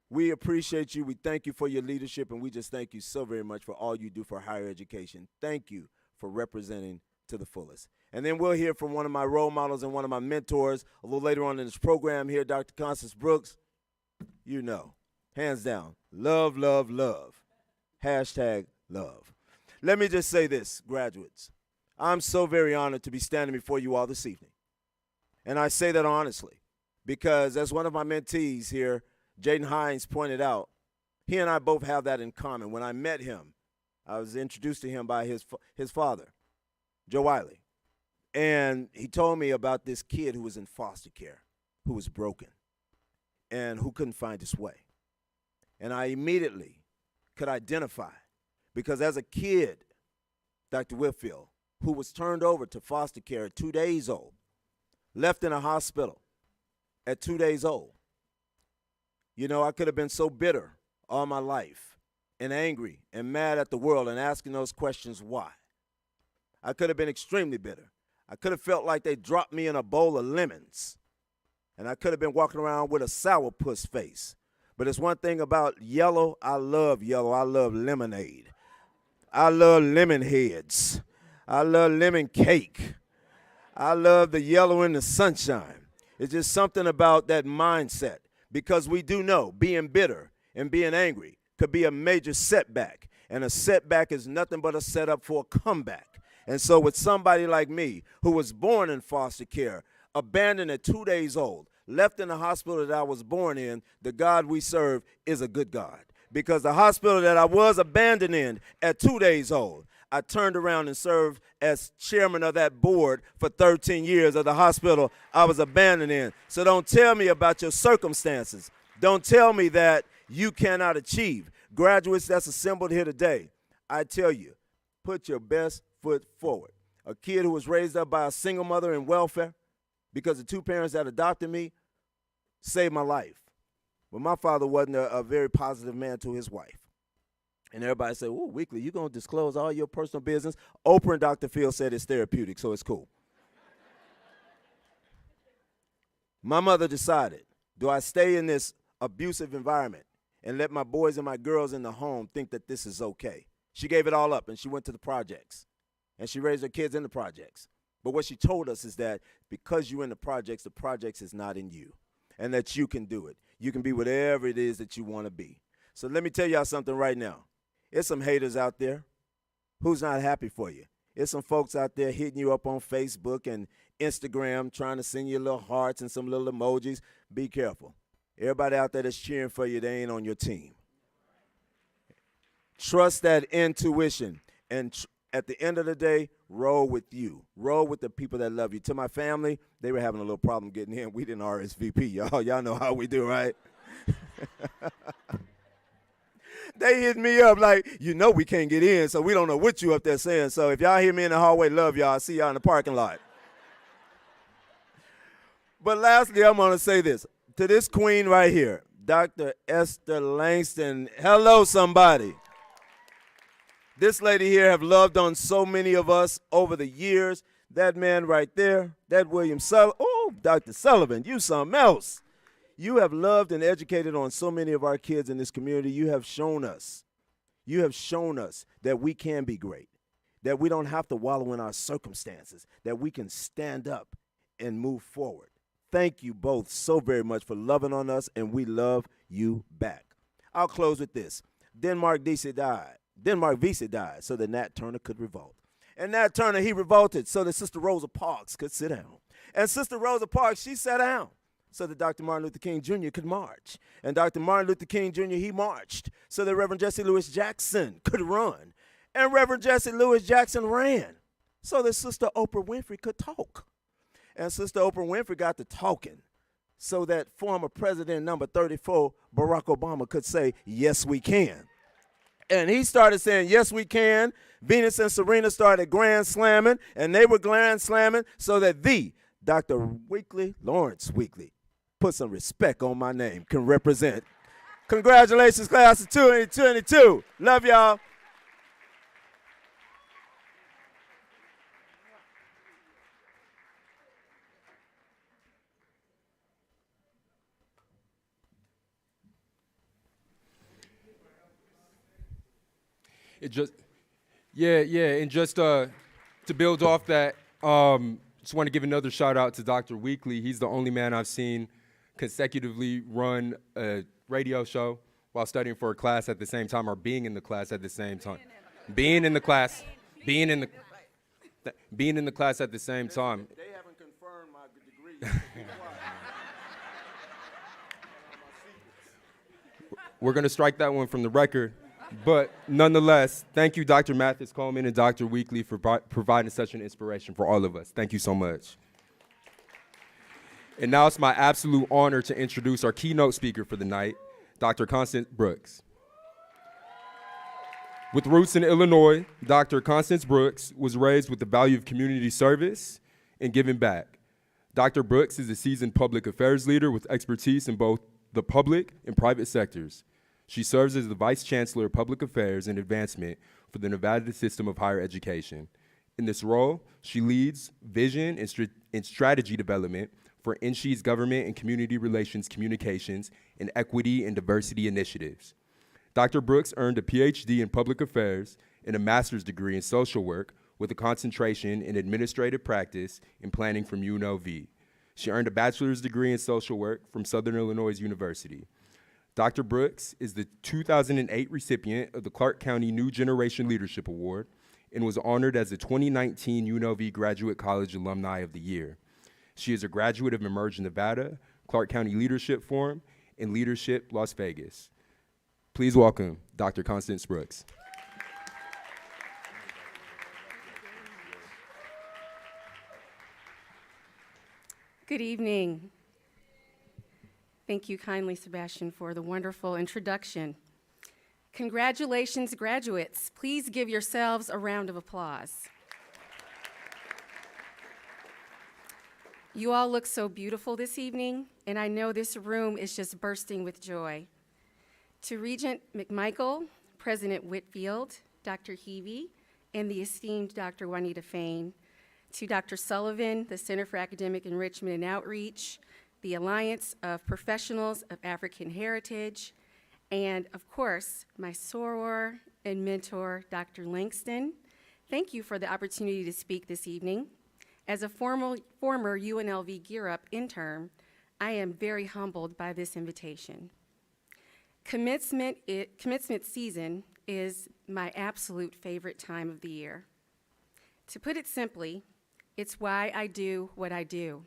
We appreciate you. We thank you for your leadership, and we just thank you so very much for all you do for higher education. Thank you for representing to the fullest. And then we'll hear from one of my role models and one of my mentors a little later on in this program here, Dr. Constance Brooks. You know, hands down, love, love, love. Hashtag love. Let me just say this, graduates. I'm so very honored to be standing before you all this evening. And I say that honestly because as one of my mentees here, Jaden Hines, pointed out, he and I both have that in common. When I met him, I was introduced to him by his father, Joe Wiley. And he told me about this kid who was in foster care, who was broken, and who couldn't find his way. And I immediately could identify, because as a kid, Dr. Whitfield, who was turned over to foster care at 2 days old, left in a hospital at 2 days old. You know, I could have been so bitter all my life and angry and mad at the world and asking those questions why. I could have been extremely bitter. I could have felt like they dropped me in a bowl of lemons. And I could have been walking around with a sourpuss face. But it's one thing about yellow. I love yellow. I love lemonade. I love lemon heads. I love lemon cake. I love the yellow in the sunshine. It's just something about that mindset. Because we do know being bitter and being angry could be a major setback. And a setback is nothing but a setup for a comeback. And so with somebody like me who was born in foster care, abandoned at 2 days old, left in the hospital that I was born in, the God we serve is a good God. Because the hospital that I was abandoned in at 2 days old, I turned around and served as chairman of that board for 13 years of the hospital I was abandoned in. So don't tell me about your circumstances. Don't tell me that you cannot achieve. Graduates that's assembled here today, I tell you, put your best foot forward. A kid who was raised up by a single mother in welfare because the two parents that adopted me saved my life. But my father wasn't a very positive man to his wife. And everybody said, "Ooh, Weekly, you going to disclose all your personal business?" Oprah and Dr. Phil said it's therapeutic, so it's cool. My mother decided, do I stay in this abusive environment and let my boys and my girls in the home think that this is okay? She gave it all up, and she went to the projects. And she raised her kids in the projects. But what she told us is that because you're in the projects is not in you, and that you can do it. You can be whatever it is that you want to be. So let me tell y'all something right now. There's some haters out there who's not happy for you. There's some folks out there hitting you up on Facebook and Instagram, trying to send you little hearts and some little emojis. Be careful. Everybody out there that's cheering for you, they ain't on your team. Trust that intuition. And at the end of the day, roll with you. Roll with the people that love you. To my family, they were having a little problem getting in. We didn't RSVP, y'all. Y'all know how we do, right? They hit me up like, you know we can't get in, so we don't know what you up there saying. So if y'all hear me in the hallway, love y'all. I'll see y'all in the parking lot. But lastly, I'm going to say this. To this queen right here, Dr. Esther Langston. Hello, somebody. This lady here have loved on so many of us over the years. That man right there, that William Sullivan. Oh, Dr. Sullivan, you something else. You have loved and educated on so many of our kids in this community. You have shown us that we can be great, that we don't have to wallow in our circumstances, that we can stand up and move forward. Thank you both so very much for loving on us, and we love you back. I'll close with this. Denmark Dicey died. Then Mark Vesey died so that Nat Turner could revolt. And Nat Turner, he revolted so that Sister Rosa Parks could sit down. And Sister Rosa Parks, she sat down so that Dr. Martin Luther King Jr. could march. And Dr. Martin Luther King Jr., he marched so that Reverend Jesse Lewis Jackson could run. And Reverend Jesse Lewis Jackson ran so that Sister Oprah Winfrey could talk. And Sister Oprah Winfrey got to talking so that former President number 34, Barack Obama, could say, yes, we can. And he started saying, yes, we can. Venus and Serena started grand slamming, and they were grand slamming so that the Dr. Weekly, Lawrence Weekly, put some respect on my name, can represent. Congratulations, class of 2022. Love y'all. And just to build off that, just want to give another shout out to Dr. Weekly. He's the only man I've seen consecutively run a radio show while studying for a class at the same time, or being in the class at the same time. Being in the class at the same time. They haven't confirmed my degree. We're going to strike that one from the record. But nonetheless, thank you, Dr. Mathis Coleman and Dr. Weekly, for providing such an inspiration for all of us. Thank you so much. And now it's my absolute honor to introduce our keynote speaker for the night, Dr. Constance Brooks. With roots in Illinois, Dr. Constance Brooks was raised with the value of community service and giving back. Dr. Brooks is a seasoned public affairs leader with expertise in both the public and private sectors. She serves as the Vice Chancellor of Public Affairs and Advancement for the Nevada System of Higher Education. In this role, she leads vision and strategy development for NSHE's government and community relations communications and equity and diversity initiatives. Dr. Brooks earned a PhD in public affairs and a master's degree in social work with a concentration in administrative practice and planning from UNLV. She earned a bachelor's degree in social work from Southern Illinois University. Dr. Brooks is the 2008 recipient of the Clark County New Generation Leadership Award and was honored as the 2019 UNLV Graduate College Alumni of the Year. She is a graduate of Emerge Nevada, Clark County Leadership Forum, and Leadership Las Vegas. Please welcome Dr. Constance Brooks. Good evening. Thank you kindly, Sebastian, for the wonderful introduction. Congratulations, graduates. Please give yourselves a round of applause. You all look so beautiful this evening, and I know this room is just bursting with joy. To Regent McMichael, President Whitfield, Dr. Heavey, and the esteemed Dr. Juanita Fain, to Dr. Sullivan, the Center for Academic Enrichment and Outreach, the Alliance of Professionals of African Heritage, and of course, my soror and mentor, Dr. Langston. Thank you for the opportunity to speak this evening. As a former UNLV Gear Up intern, I am very humbled by this invitation. Commencement season is my absolute favorite time of the year. To put it simply, it's why I do what I do.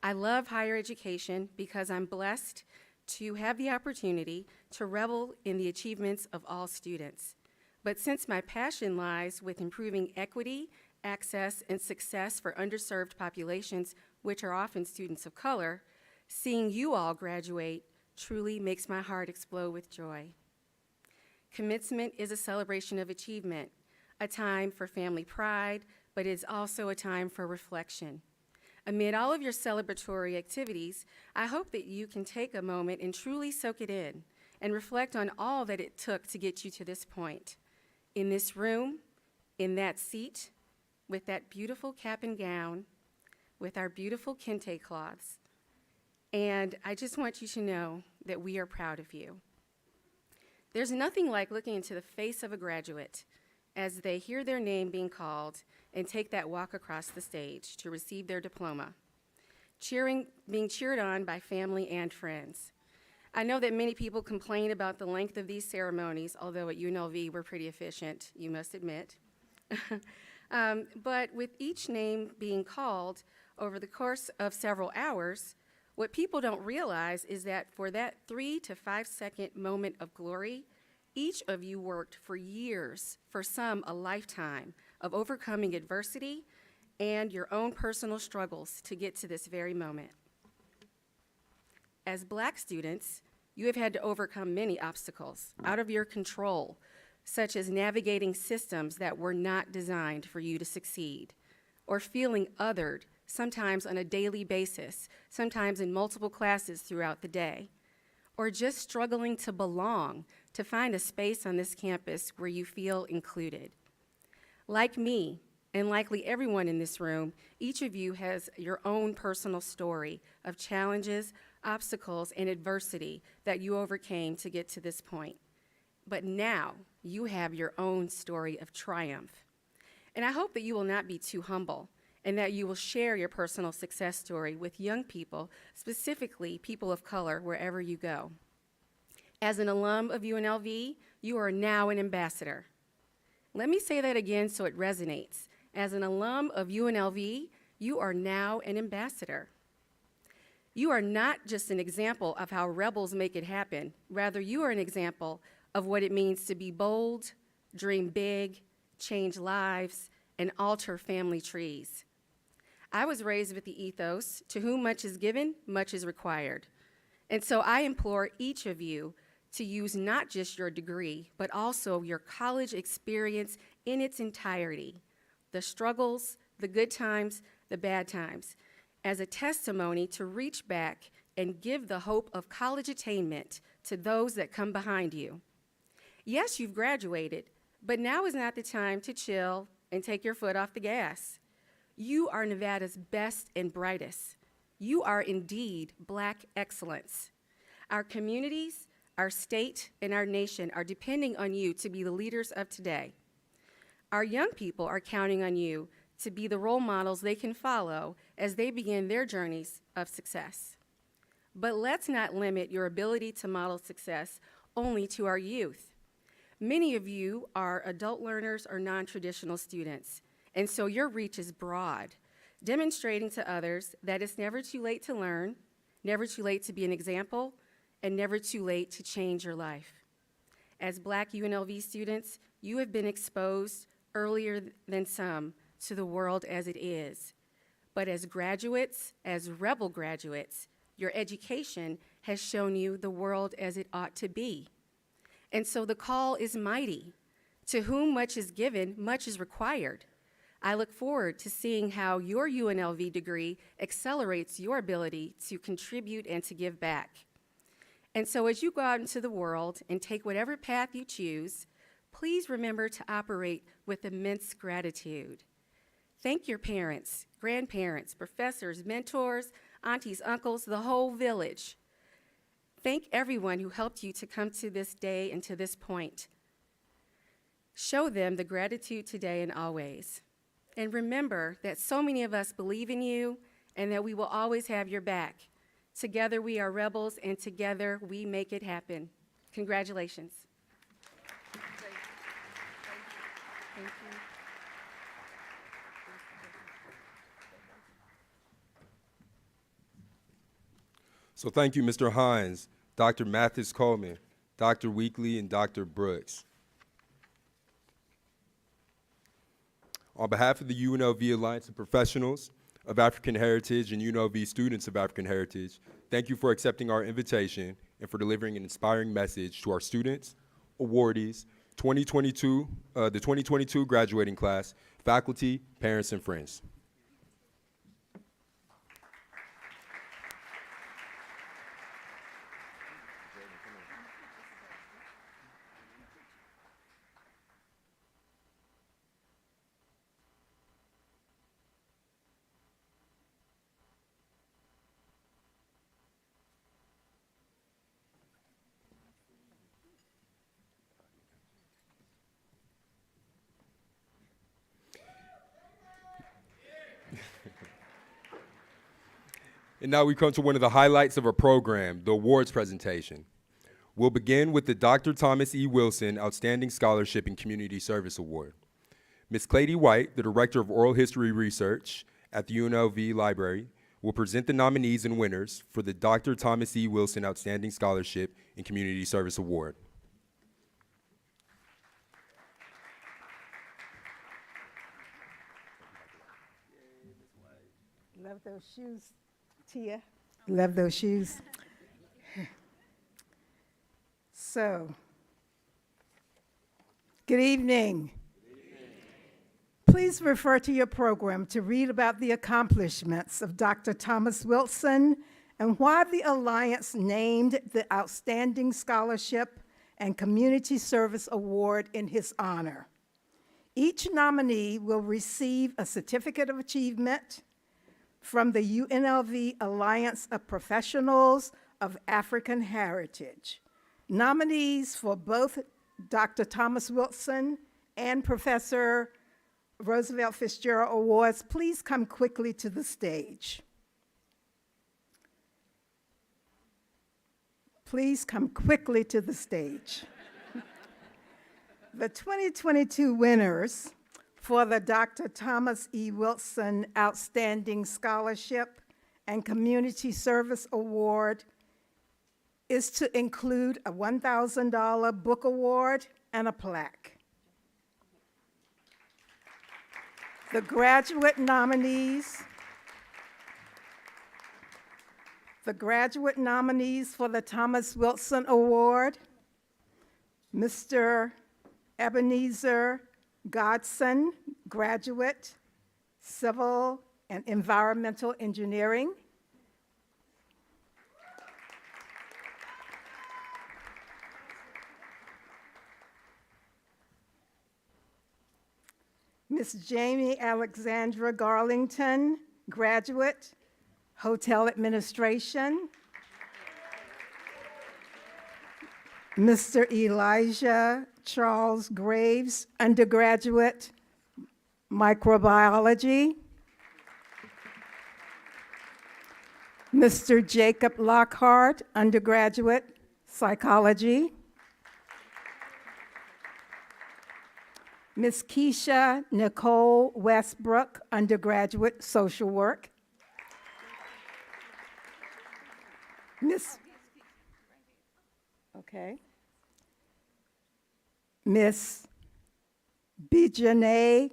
I love higher education because I'm blessed to have the opportunity to revel in the achievements of all students. But since my passion lies with improving equity, access, and success for underserved populations, which are often students of color, seeing you all graduate truly makes my heart explode with joy. Commencement is a celebration of achievement, a time for family pride, but it is also a time for reflection. Amid all of your celebratory activities, I hope that you can take a moment and truly soak it in and reflect on all that it took to get you to this point. In this room, in that seat, with that beautiful cap and gown, with our beautiful kente cloths. And I just want you to know that we are proud of you. There's nothing like looking into the face of a graduate as they hear their name being called and take that walk across the stage to receive their diploma, being cheered on by family and friends. I know that many people complain about the length of these ceremonies, although at UNLV we're pretty efficient, you must admit. But with each name being called over the course of several hours, what people don't realize is that for that 3 to 5 second moment of glory, each of you worked for years, for some a lifetime, of overcoming adversity and your own personal struggles to get to this very moment. As Black students, you have had to overcome many obstacles out of your control, such as navigating systems that were not designed for you to succeed, or feeling othered, sometimes on a daily basis, sometimes in multiple classes throughout the day, or just struggling to belong, to find a space on this campus where you feel included. Like me, and likely everyone in this room, each of you has your own personal story of challenges, obstacles, and adversity that you overcame to get to this point. But now, you have your own story of triumph. And I hope that you will not be too humble and that you will share your personal success story with young people, specifically people of color, wherever you go. As an alum of UNLV, you are now an ambassador. Let me say that again so it resonates. As an alum of UNLV, you are now an ambassador. You are not just an example of how rebels make it happen. Rather, you are an example of what it means to be bold, dream big, change lives, and alter family trees. I was raised with the ethos, to whom much is given, much is required. And so I implore each of you to use not just your degree, but also your college experience in its entirety, the struggles, the good times, the bad times, as a testimony to reach back and give the hope of college attainment to those that come behind you. Yes, you've graduated, but now is not the time to chill and take your foot off the gas. You are Nevada's best and brightest. You are indeed Black excellence. Our communities, our state, and our nation are depending on you to be the leaders of today. Our young people are counting on you to be the role models they can follow as they begin their journeys of success. But let's not limit your ability to model success only to our youth. Many of you are adult learners or non-traditional students, and so your reach is broad, demonstrating to others that it's never too late to learn, never too late to be an example, and never too late to change your life. As Black UNLV students, you have been exposed earlier than some to the world as it is. But as graduates, as rebel graduates, your education has shown you the world as it ought to be. And so the call is mighty. To whom much is given, much is required. I look forward to seeing how your UNLV degree accelerates your ability to contribute and to give back. And so as you go out into the world and take whatever path you choose, please remember to operate with immense gratitude. Thank your parents, grandparents, professors, mentors, aunties, uncles, the whole village. Thank everyone who helped you to come to this day and to this point. Show them the gratitude today and always. And remember that so many of us believe in you and that we will always have your back. Together we are rebels, and together we make it happen. Congratulations. Thank you. So thank you, Mr. Hines, Dr. Mathis Coleman, Dr. Weekly, and Dr. Brooks. On behalf of the UNLV Alliance of Professionals of African Heritage and UNLV Students of African Heritage, thank you for accepting our invitation and for delivering an inspiring message to our students, awardees, the 2022 graduating class, faculty, parents, and friends. And now we come to one of the highlights of our program, the awards presentation. We'll begin with the Dr. Thomas E. Wilson Outstanding Scholarship and Community Service Award. Ms. Clady White, the Director of Oral History Research at the UNLV Library, will present the nominees and winners for the Dr. Thomas E. Wilson Outstanding Scholarship and Community Service Award. Love those shoes, Tia. Love those shoes. So, good evening. Please refer to your program to read about the accomplishments of Dr. Thomas Wilson and why the Alliance named the Outstanding Scholarship and Community Service Award in his honor. Each nominee will receive a certificate of achievement from the UNLV Alliance of Professionals of African Heritage. Nominees for both Dr. Thomas Wilson and Professor Roosevelt Fitzgerald Awards, please come quickly to the stage. Please come quickly to the stage. The 2022 winners for the Dr. Thomas E. Wilson Outstanding Scholarship and Community Service Award is to include a $1,000 book award and a plaque. The graduate nominees for the Thomas Wilson Award, Mr. Ebenezer Godson, graduate, Civil and Environmental Engineering. Ms. Jamie Alexandra Garlington, graduate, Hotel Administration. Mr. Elijah Charles Graves, undergraduate, Microbiology. Mr. Jacob Lockhart, undergraduate, Psychology. Ms. Keisha Nicole Westbrook, undergraduate, Social Work. Miss Bijane,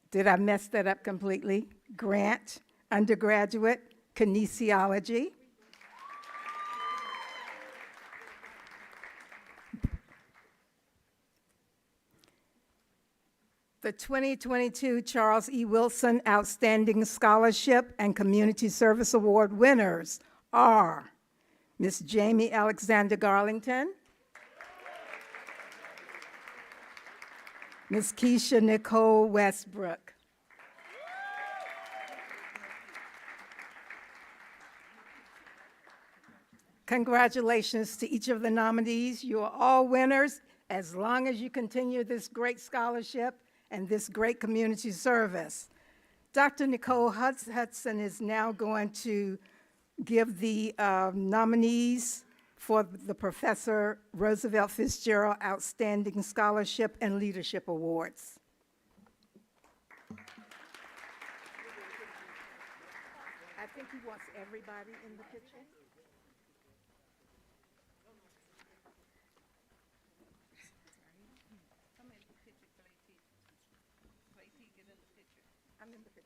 did I mess that up completely? Grant, undergraduate, kinesiology. The 2022 Charles E. Wilson Outstanding Scholarship and Community Service Award winners are Ms. Jamie Alexander Garlington, Ms. Keisha Nicole Westbrook. Congratulations to each of the nominees. You are all winners as long as you continue this great scholarship and this great community service. Dr. Nicole Hudson is now going to give the nominees for the Professor Roosevelt Fitzgerald Outstanding Scholarship and Leadership Awards. I think he wants everybody in the picture. I'm in the picture.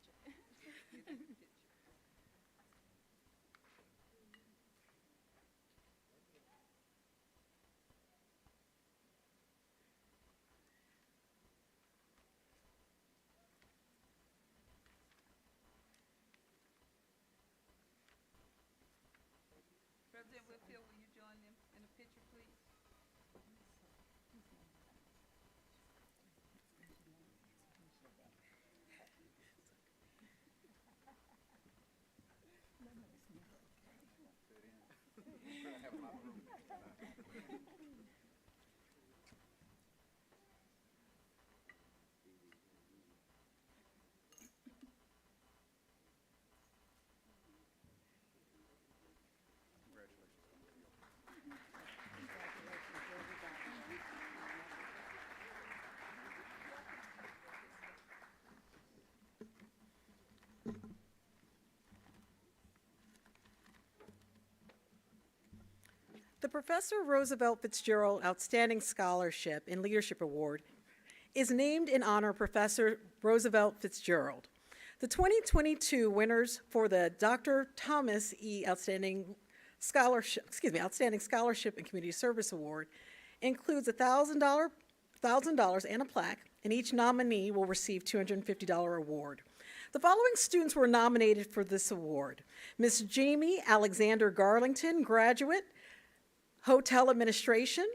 the Professor Roosevelt Fitzgerald Outstanding Scholarship and Leadership Award is named in honor of Professor Roosevelt Fitzgerald. The 2022 winners for the Dr. Thomas E. Outstanding Scholarship and Community Service Award includes a $1,000 and a plaque, and each nominee will receive $250 award. The following students were nominated for this award: Ms. Jamie Alexander Garlington, graduate, Hotel Administration;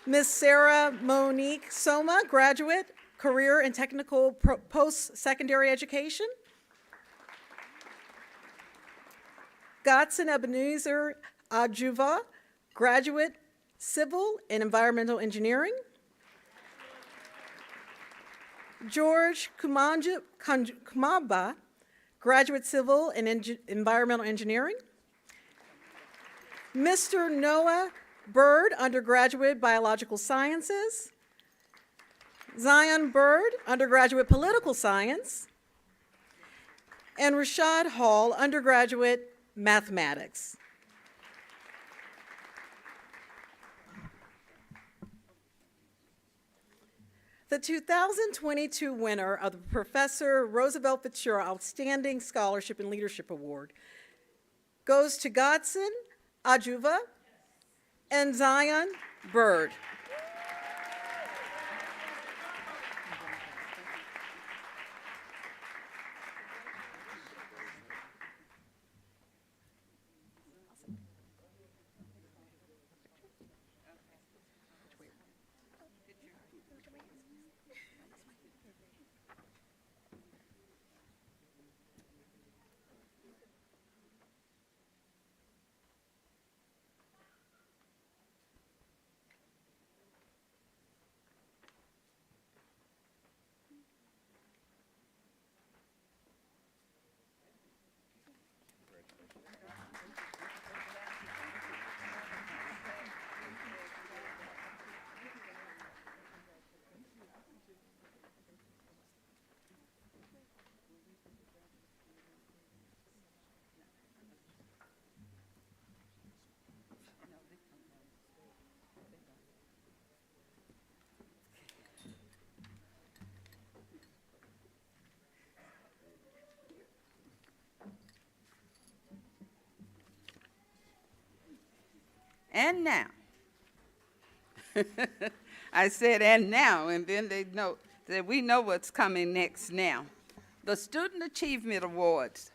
Ms. Sarah Monique Soma, graduate, Career and Technical Post-Secondary Education; Godson Ebenezer Ajuva, graduate, Civil and Environmental Engineering; George Kumaba, graduate, Civil and Environmental Engineering; Mr. Noah Bird, undergraduate, Biological Sciences; Zion Bird, undergraduate, Political Science; and Rashad Hall, undergraduate, Mathematics. The 2022 winner of the Professor Roosevelt Fitzgerald Outstanding Scholarship and Leadership Award goes to Godson Ajuva and Zion Bird. And now, I said and now, and then they know that we know what's coming next now. The Student Achievement Awards.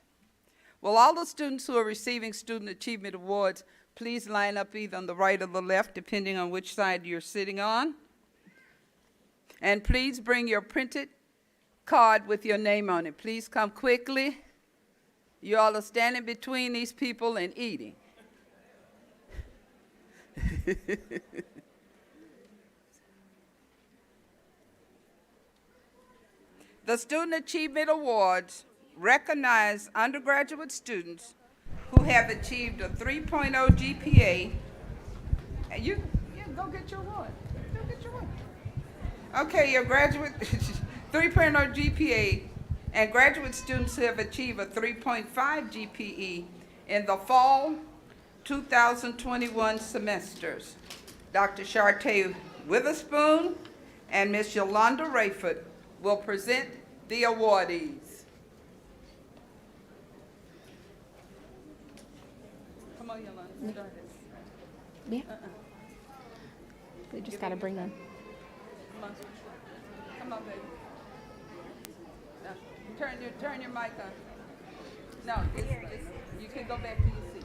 Will all the students who are receiving Student Achievement Awards please line up either on the right or the left, depending on which side you're sitting on. And please bring your printed card with your name on it. Please come quickly. You all are standing between these people and eating. The Student Achievement Awards recognize undergraduate students who have achieved a 3.0 GPA. And you go get your award. Go get your award. Okay, your graduate 3.0 GPA and graduate students who have achieved a 3.5 GPE in the fall 2021 semesters. Dr. Shartae Witherspoon and Ms. Yolanda Rayford will present the awardees. Come on, Yolanda, start it. Yeah. We just got to bring them. Come on. Come on, baby. Now, turn your mic on. No, you can go back to your seat.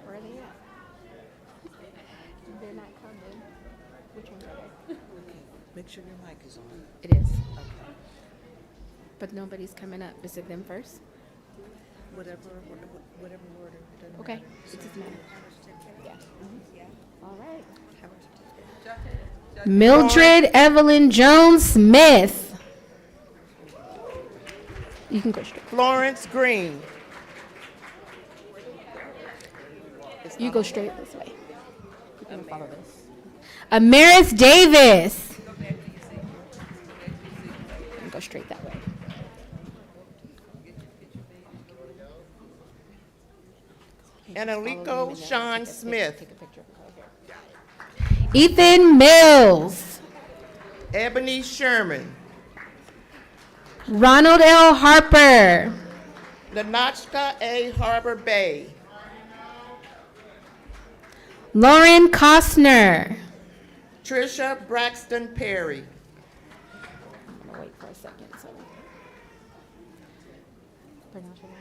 Where are they at? They're not coming. Which ones are they? Make sure your mic is on. It is. Okay. But nobody's coming up. Is it them first? Whatever order. It doesn't Okay. matter. It doesn't matter. Yeah. All right. Shartae. Mildred Evelyn Jones Smith. You can go straight. Florence Green. You go straight this way. You can follow this. Amaris Davis. And go straight that way. Analiko Sean Smith. Ethan Mills. Ebony Sherman. Ronald L. Harper. Nanachka A. Harbor Bay. Lauren Costner. Trisha Braxton Perry. I'm gonna wait for a second. So. Pronounce your name.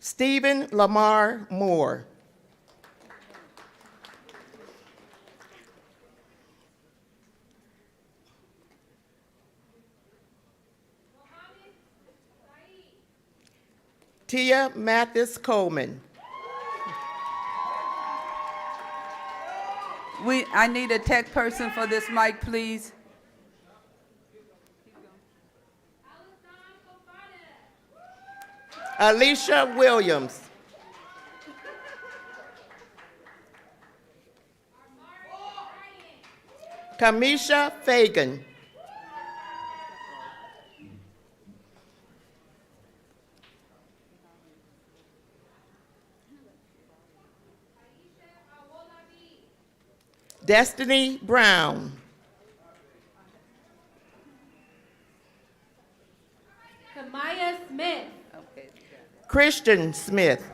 Stephen Lamar Moore. Tia Mathis Coleman. I need a tech person for this mic, please. Alicia Williams. Kamisha Fagan. Destiny Brown. Kamaya Smith. Christian Smith.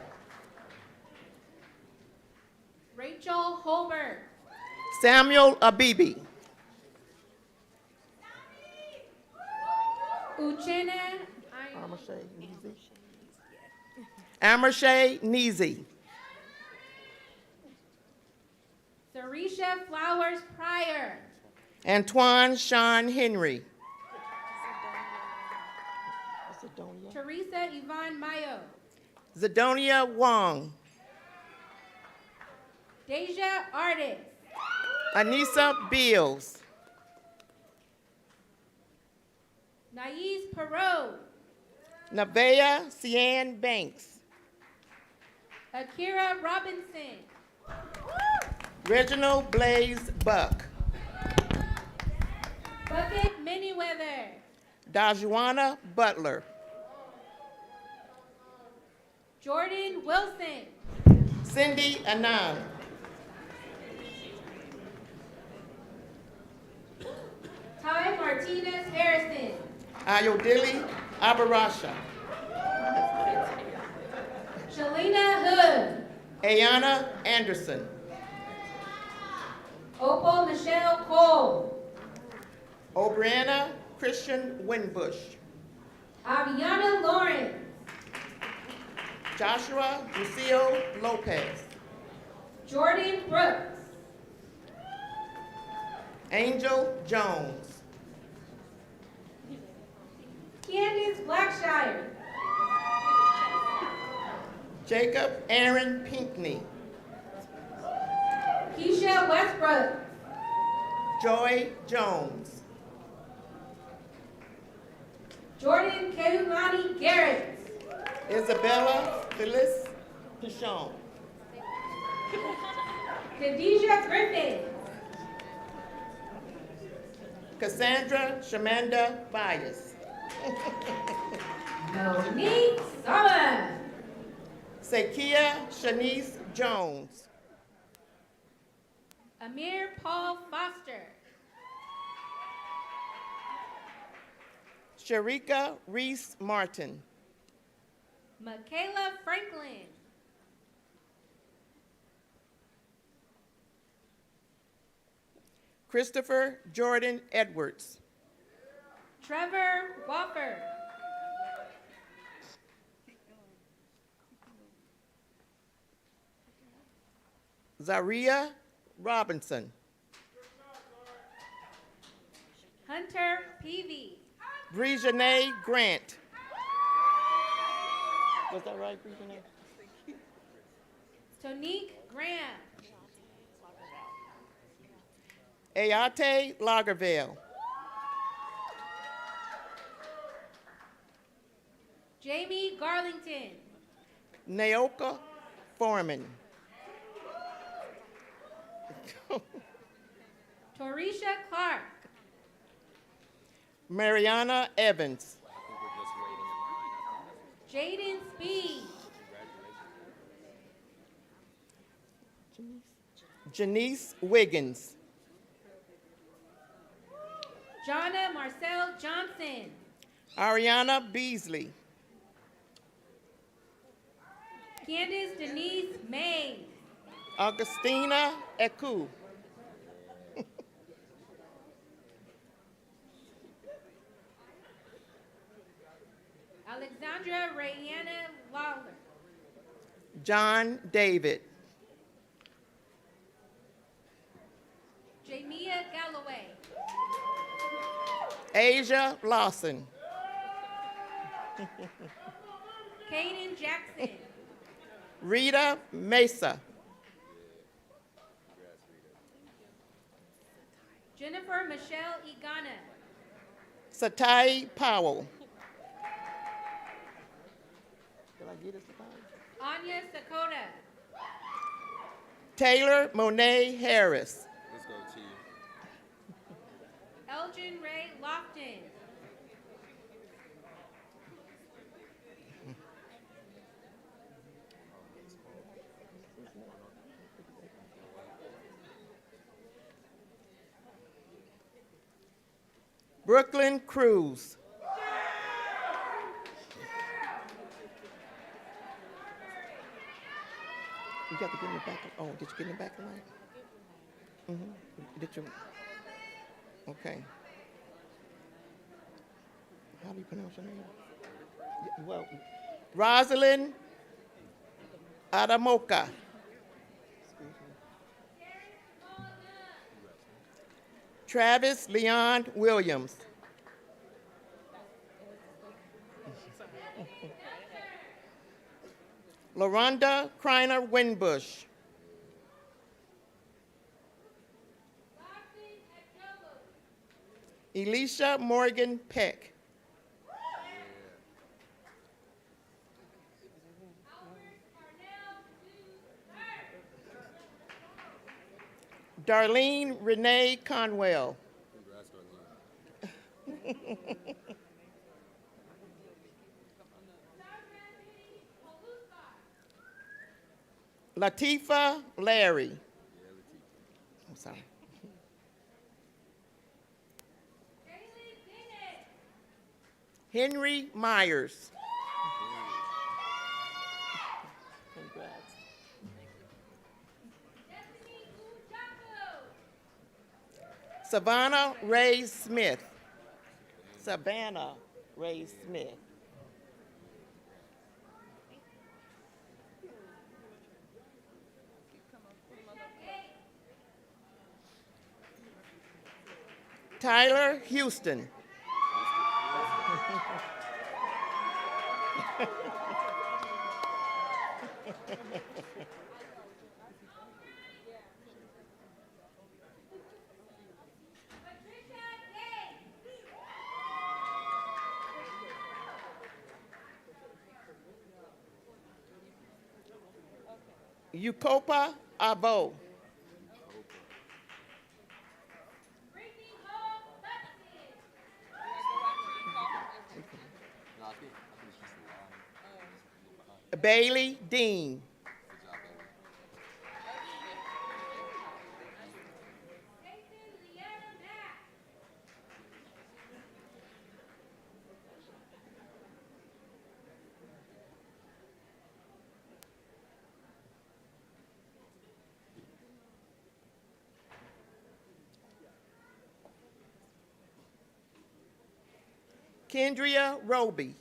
Rachel Holbert. Samuel Abibi. Uchenna Amershay Neezy. Sarisha Flowers Pryor. Antoine Sean Henry. Teresa Yvonne Mayo. Zadonia Wong. Deja Artist. Anissa Beals. Naiz Perot. Nevaeh Cian Banks. Akira Robinson. Reginald Blaze Buck. Bucket Manyweather. Dajuana Butler. Jordan Wilson. Cindy Anand. Ty Martinez Harrison. Ayodele Abarasha. Shalina Hood. Ayana Anderson. Opal Michelle Cole. O'Brianna Christian Winbush. Aviana Lawrence. Joshua Lucio Lopez. Jordan Brooks. Angel Jones. Candace Blackshire. Jacob Aaron Pinkney. Keisha Westbrook. Joy Jones. Jordan Keulani Garrett. Isabella Phyllis Pichon. Khadijah Griffin. Cassandra Shamanda Bias. Monique Summer. Sakia Shanice Jones. Amir Paul Foster. Sharika Reese Martin. Michaela Franklin. Christopher Jordan Edwards. Trevor Whopper. Zaria Robinson. Hunter Peavy. Brejanae Grant. Was that right, Brejanae? Tonique Graham. Ayate Lagervale. Jamie Garlington. Naoka Foreman. Torisha Clark. Mariana Evans. Jaden Speed. Janice Wiggins. Jonna Marcel Johnson. Ariana Beasley. Candace Denise May. Augustina Eku. Alexandra Rayanna Lawler. John David. Jamia Galloway. Asia Lawson. Kaden Jackson. Rita Mesa. Jennifer Michelle Igana. Satai Powell. Did I get it, Satai? Anya Sakota. Taylor Monet Harris. Let's go, T. Elgin Ray Lofton. Brooklyn Cruz. You got to get in the back. Oh, did you get in the back of the line? Mm-hmm. Did you? Okay. How do you pronounce your name? Well, Rosalind Adamoka. Travis Leon Williams. LaRonda Kreiner Winbush. Elisha Morgan Peck. Darlene Renee Conwell. Latifa Larry. I'm sorry. Henry Myers. Congrats. Savannah Ray Smith. Savannah Ray Smith. Tyler Houston. Yukopa Abo. Bailey Dean. Kendria Roby.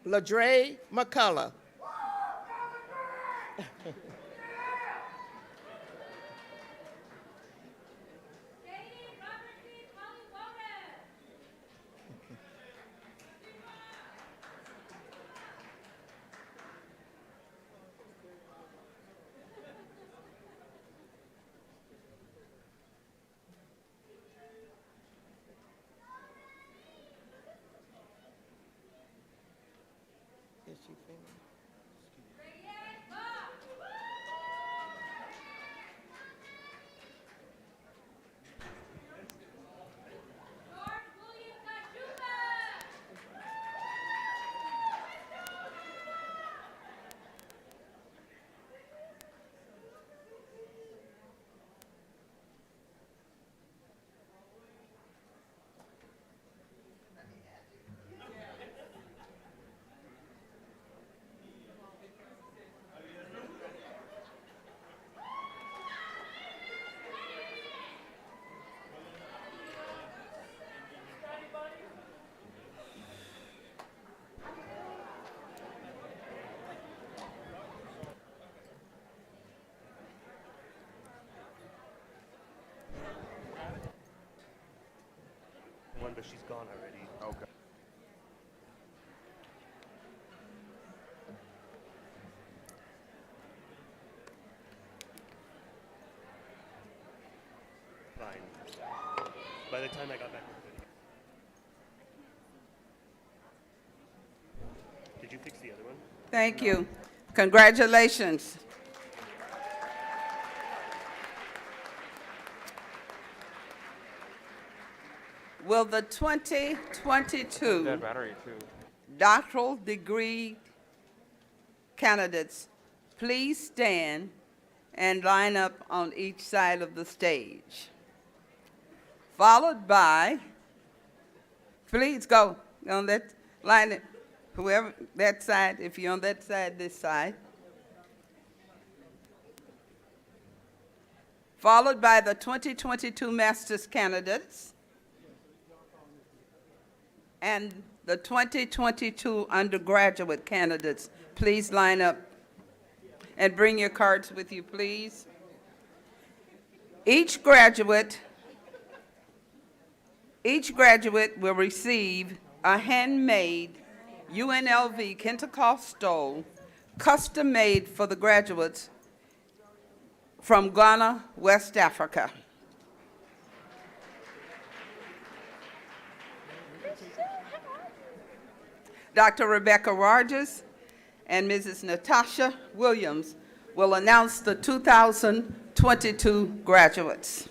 Ladre McCullough. she's gone already. Okay. Fine. By the time I got back. Did you fix the other one? Thank you. Congratulations. Will the 2022 doctoral degree candidates please stand and line up on each side of the stage? Followed by, please go on that line, whoever, that side, if you're on that side, this side. Followed by the 2022 master's candidates and the 2022 undergraduate candidates. Please line up and bring your cards with you, please. Each graduate will receive a handmade UNLV Kente stole, custom made for the graduates from Ghana, West Africa. Dr. Rebecca Rogers and Mrs. Natasha Williams will announce the 2022 graduates.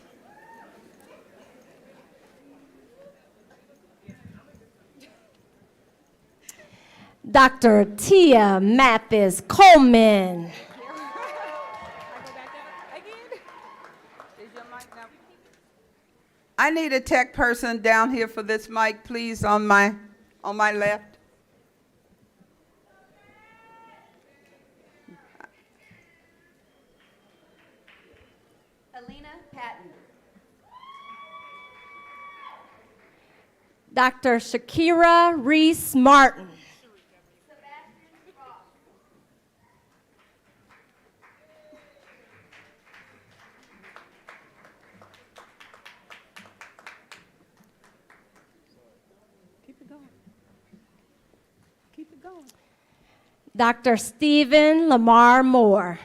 Dr. Tia Mathis Coleman. I need a tech person down here for this mic, please, on my left. Alina Patton. Dr. Shakira Reese Martin. Keep it going. Keep it going. Dr. Stephen Lamar Moore.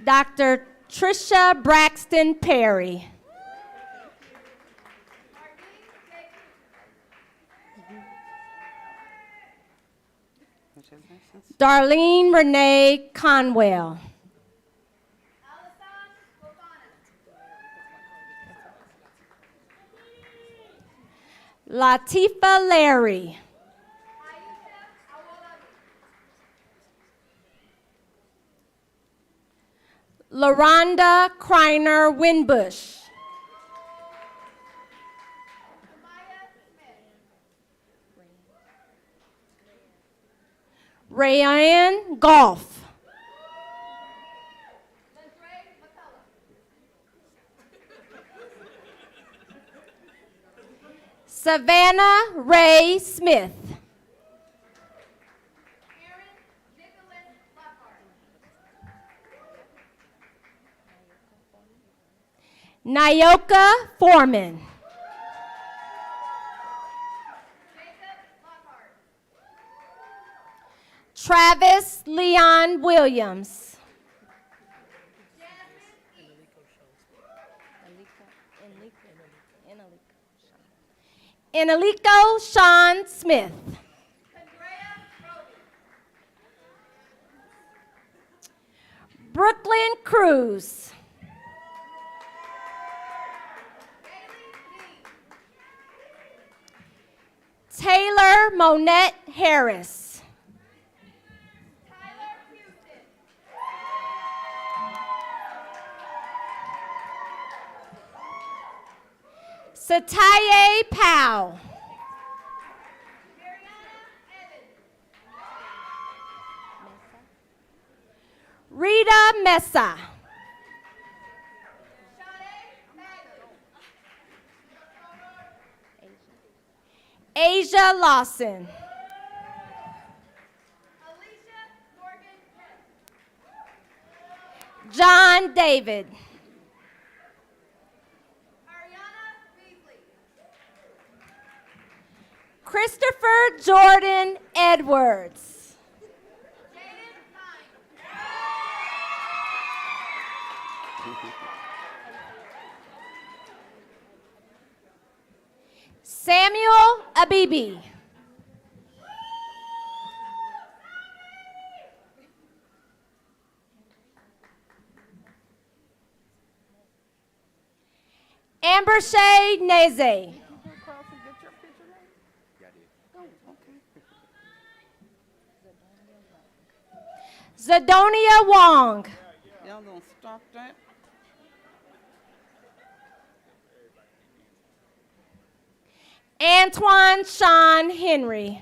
Dr. Trisha Braxton Perry. Darlene Renee Conwell. Latifa Larry. LaRonda Kreiner Winbush. Rayanne Goff. Savannah Ray Smith. Nyoka Foreman. Travis Leon Williams. Enelico Sean Smith. Brooklyn Cruz. Taylor Monette Harris. Sataye Powell. Rita Mesa. Asia Lawson. John David. Christopher Jordan Edwards. Samuel Abibi. Amber Shay Neze. Zadonia Wong. Y'all gonna stop that? Antoine Sean Henry.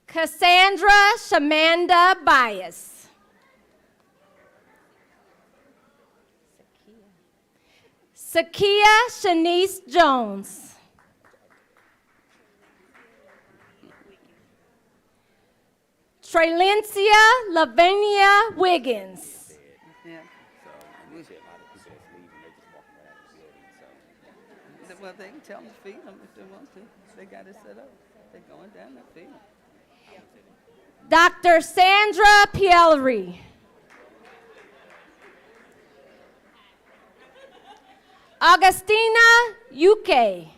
Cassandra Shamanda Bias. Sakia Shanice Jones. Tralencia Lavinia Wiggins. Yeah. Well, they can tell them to feed them if they want to. They got it set up. They're going down there, feed them. Dr. Sandra Pielri. Augustina UK.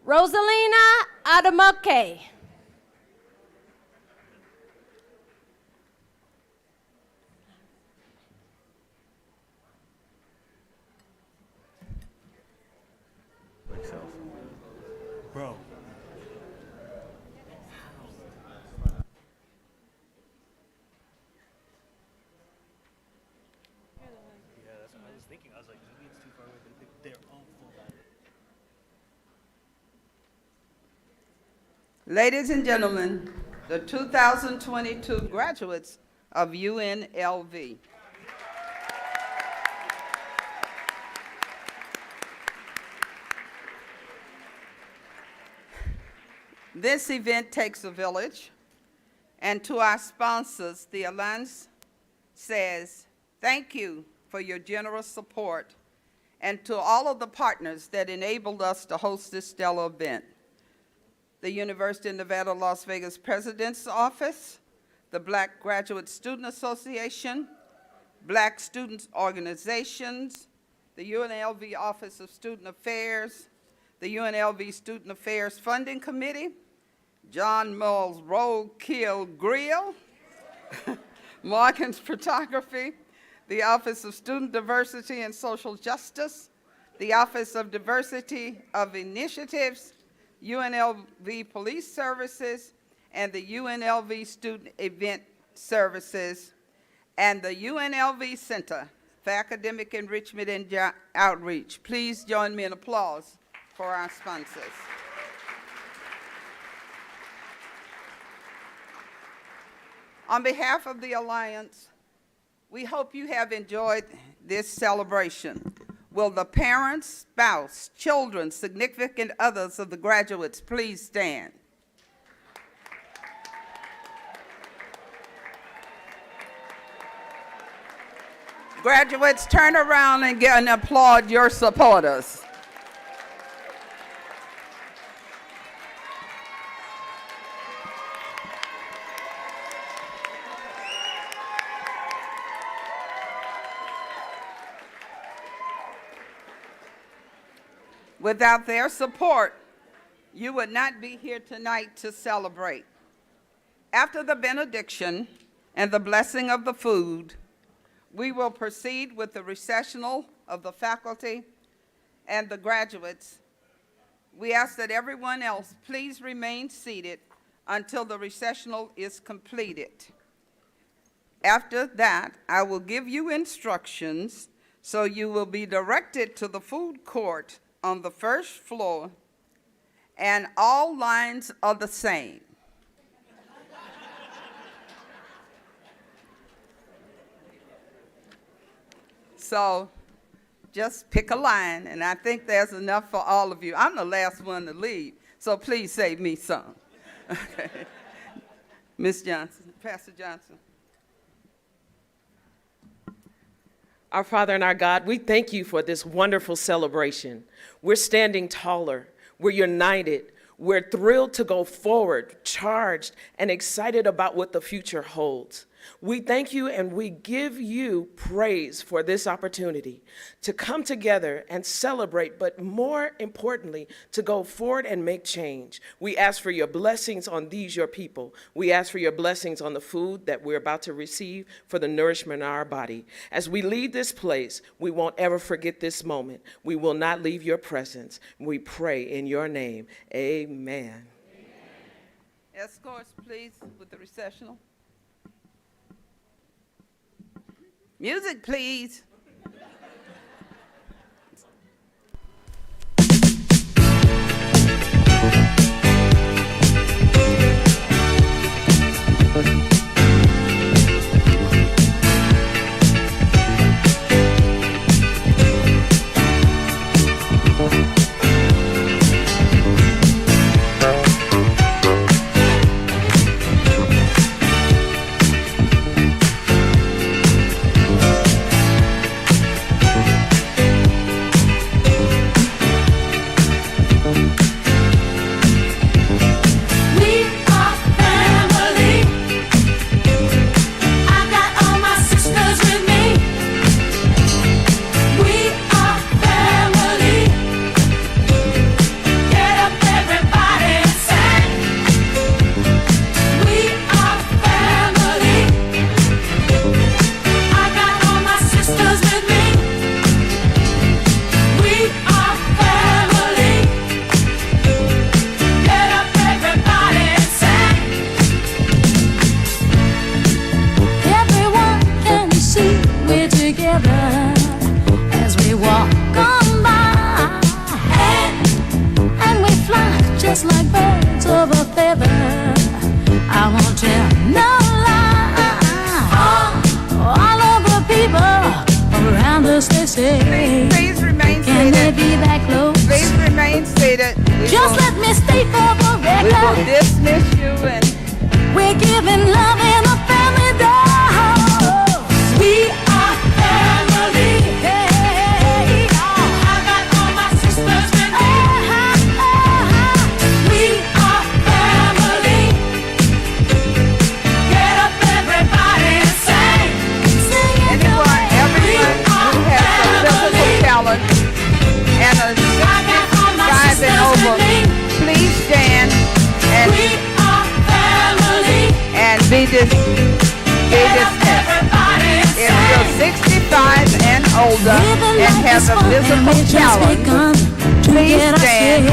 Rosalina Adamoke. Bro. Yeah, that's what I was thinking. I was like, Gilead's too far away, but they're all full out. Ladies and gentlemen, the 2022 graduates of UNLV. This event takes a village, and to our sponsors, the Alliance says thank you for your generous support, and to all of the partners that enabled us to host this stellar event. The University of Nevada, Las Vegas President's Office, the Black Graduate Student Association, Black Students Organizations, the UNLV Office of Student Affairs, the UNLV Student Affairs Funding Committee, John Mull's Roadkill Grill, Morgan's Photography, the Office of Student Diversity and Social Justice, the Office of Diversity of Initiatives, UNLV Police Services, and the UNLV Student Event Services, and the UNLV Center for Academic Enrichment and Outreach. Please join me in applause for our sponsors. On behalf of the Alliance, we hope you have enjoyed this celebration. Will the parents, spouse, children, significant others of the graduates please stand? Graduates, turn around and applaud your supporters. Without their support, you would not be here tonight to celebrate. After the benediction and the blessing of the food, we will proceed with the recessional of the faculty and the graduates. We ask that everyone else please remain seated until the recessional is completed. After that, I will give you instructions, so you will be directed to the food court on the first floor, and all lines are the same. So just pick a line, and I think there's enough for all of you. I'm the last one to leave, so please save me some. Okay. Ms. Johnson, Pastor Johnson. Our Father and our God, we thank you for this wonderful celebration. We're standing taller. We're united. We're thrilled to go forward, charged, and excited about what the future holds. We thank you and we give you praise for this opportunity to come together and celebrate, but more importantly, to go forward and make change. We ask for your blessings on these, your people. We ask for your blessings on the food that we're about to receive for the nourishment of our body. As we leave this place, we won't ever forget this moment. We will not leave your presence. We pray in your name. Amen. Escorts, please, with the recessional. Music, please. just like birds of a feather. I won't tell no lie. All of the people around us, they say, please remain can seated. they be that close? Please remain seated. Just let me state for the record. We will dismiss you and we're giving love in a family dose. We are family. Hey, I got all my sisters with me. We are family. Get up, everybody, and sing. Sing it. everyone who has a physical challenge and a 65 and over, please stand and be dismissed. If you're 65 and older and have a physical challenge, please stand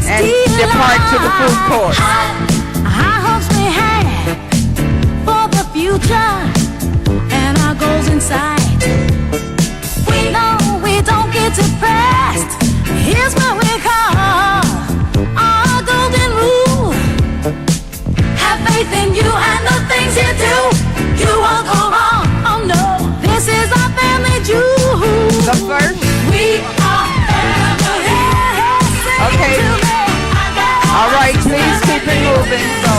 and depart to the food court. Our hopes we have for the future and our goals in sight. We know we don't get depressed. Here's what we call our golden rule. Have faith in you and the things you do. You won't go wrong. Oh no, this is our family jewel. The first. We are family. Okay. All right, please keep it moving so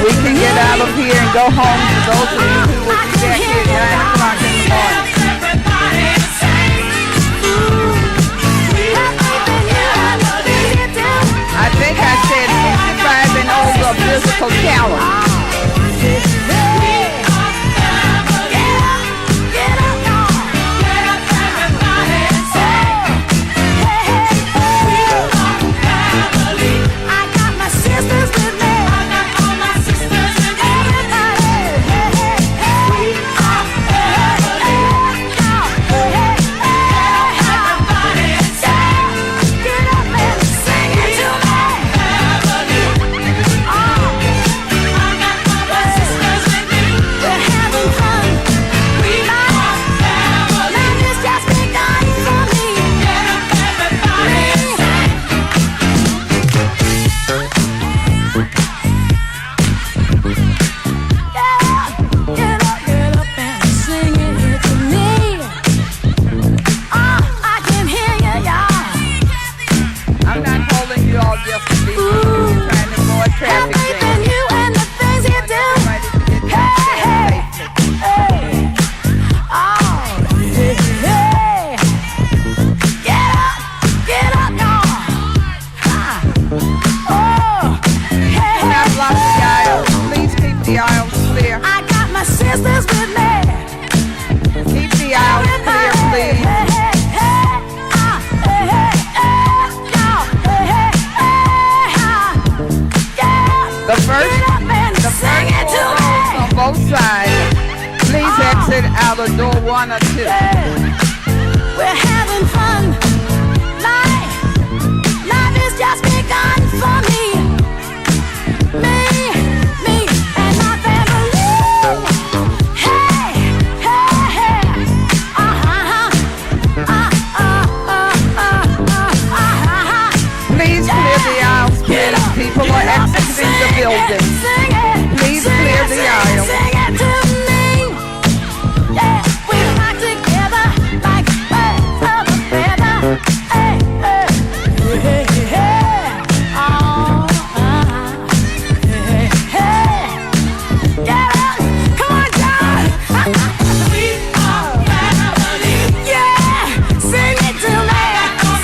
we can get out of here and go home to those of you who will be back here at 9 o'clock in the morning. I think I said 65 and over physical challenge. one or two. We're having fun. Life is just begun for me. Me and my family. Hey, hey, hey. Please clear the aisles, please. People are exiting the building. Please clear the aisles. Sing it to me. Yeah, we rock together like birds of a feather. Hey, hey, hey, hey. Oh, hey, hey. Yeah, come on, John. We are family. Yeah, sing it to me.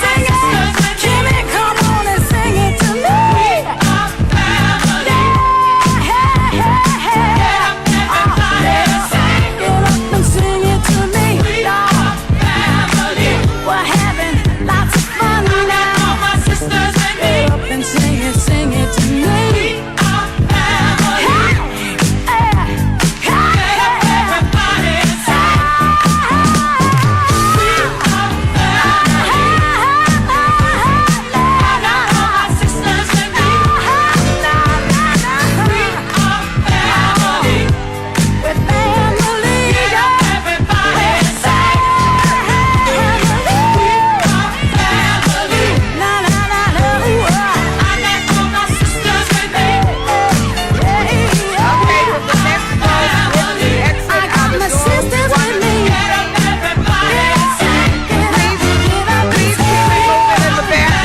Sing it. Kimmy, come on and sing it to me. We are family. Yeah, hey, hey, hey. Get up and sing it to me. We are family. We're having lots of fun now. All my sisters and me. Get up and sing it to me. We are family. Hey, hey, everybody sing. We are family. I got all my sisters and me. We are family. We're family. Everybody sing. We are family. La la la la. I got all my sisters with me. Okay, for the next vote, if you exit out of door one or two. Please keep it moving in the back.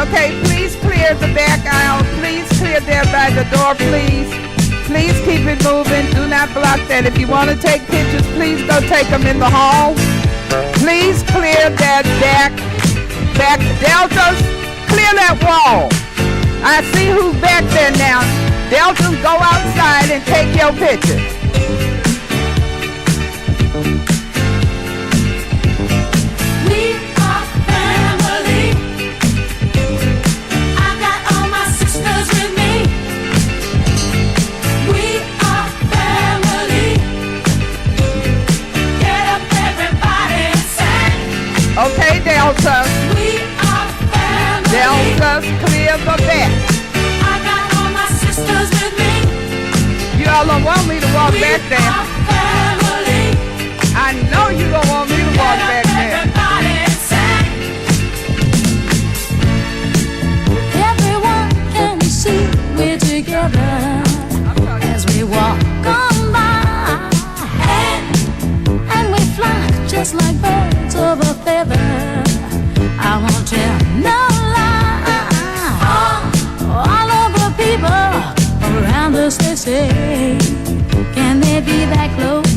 Okay, please clear the back aisle. Please clear there by the door, please. Please keep it moving. Do not block that. If you want to take pictures, please go take them in the hall. Please clear that back deltas. Clear that wall. I see who's back there now. Deltas, go outside and take your picture. We are family. I got all my sisters with me. We are family. Get up, everybody, and sing. Okay, deltas. We are family. Deltas, clear the back. I got all my sisters with me. You all don't want me to walk back there. I know you don't want me to walk back there. Everyone can see we're together as we walk on by, and we fly just like birds of a feather. I won't tell no lie. All of the people around us, they say, can they be that close?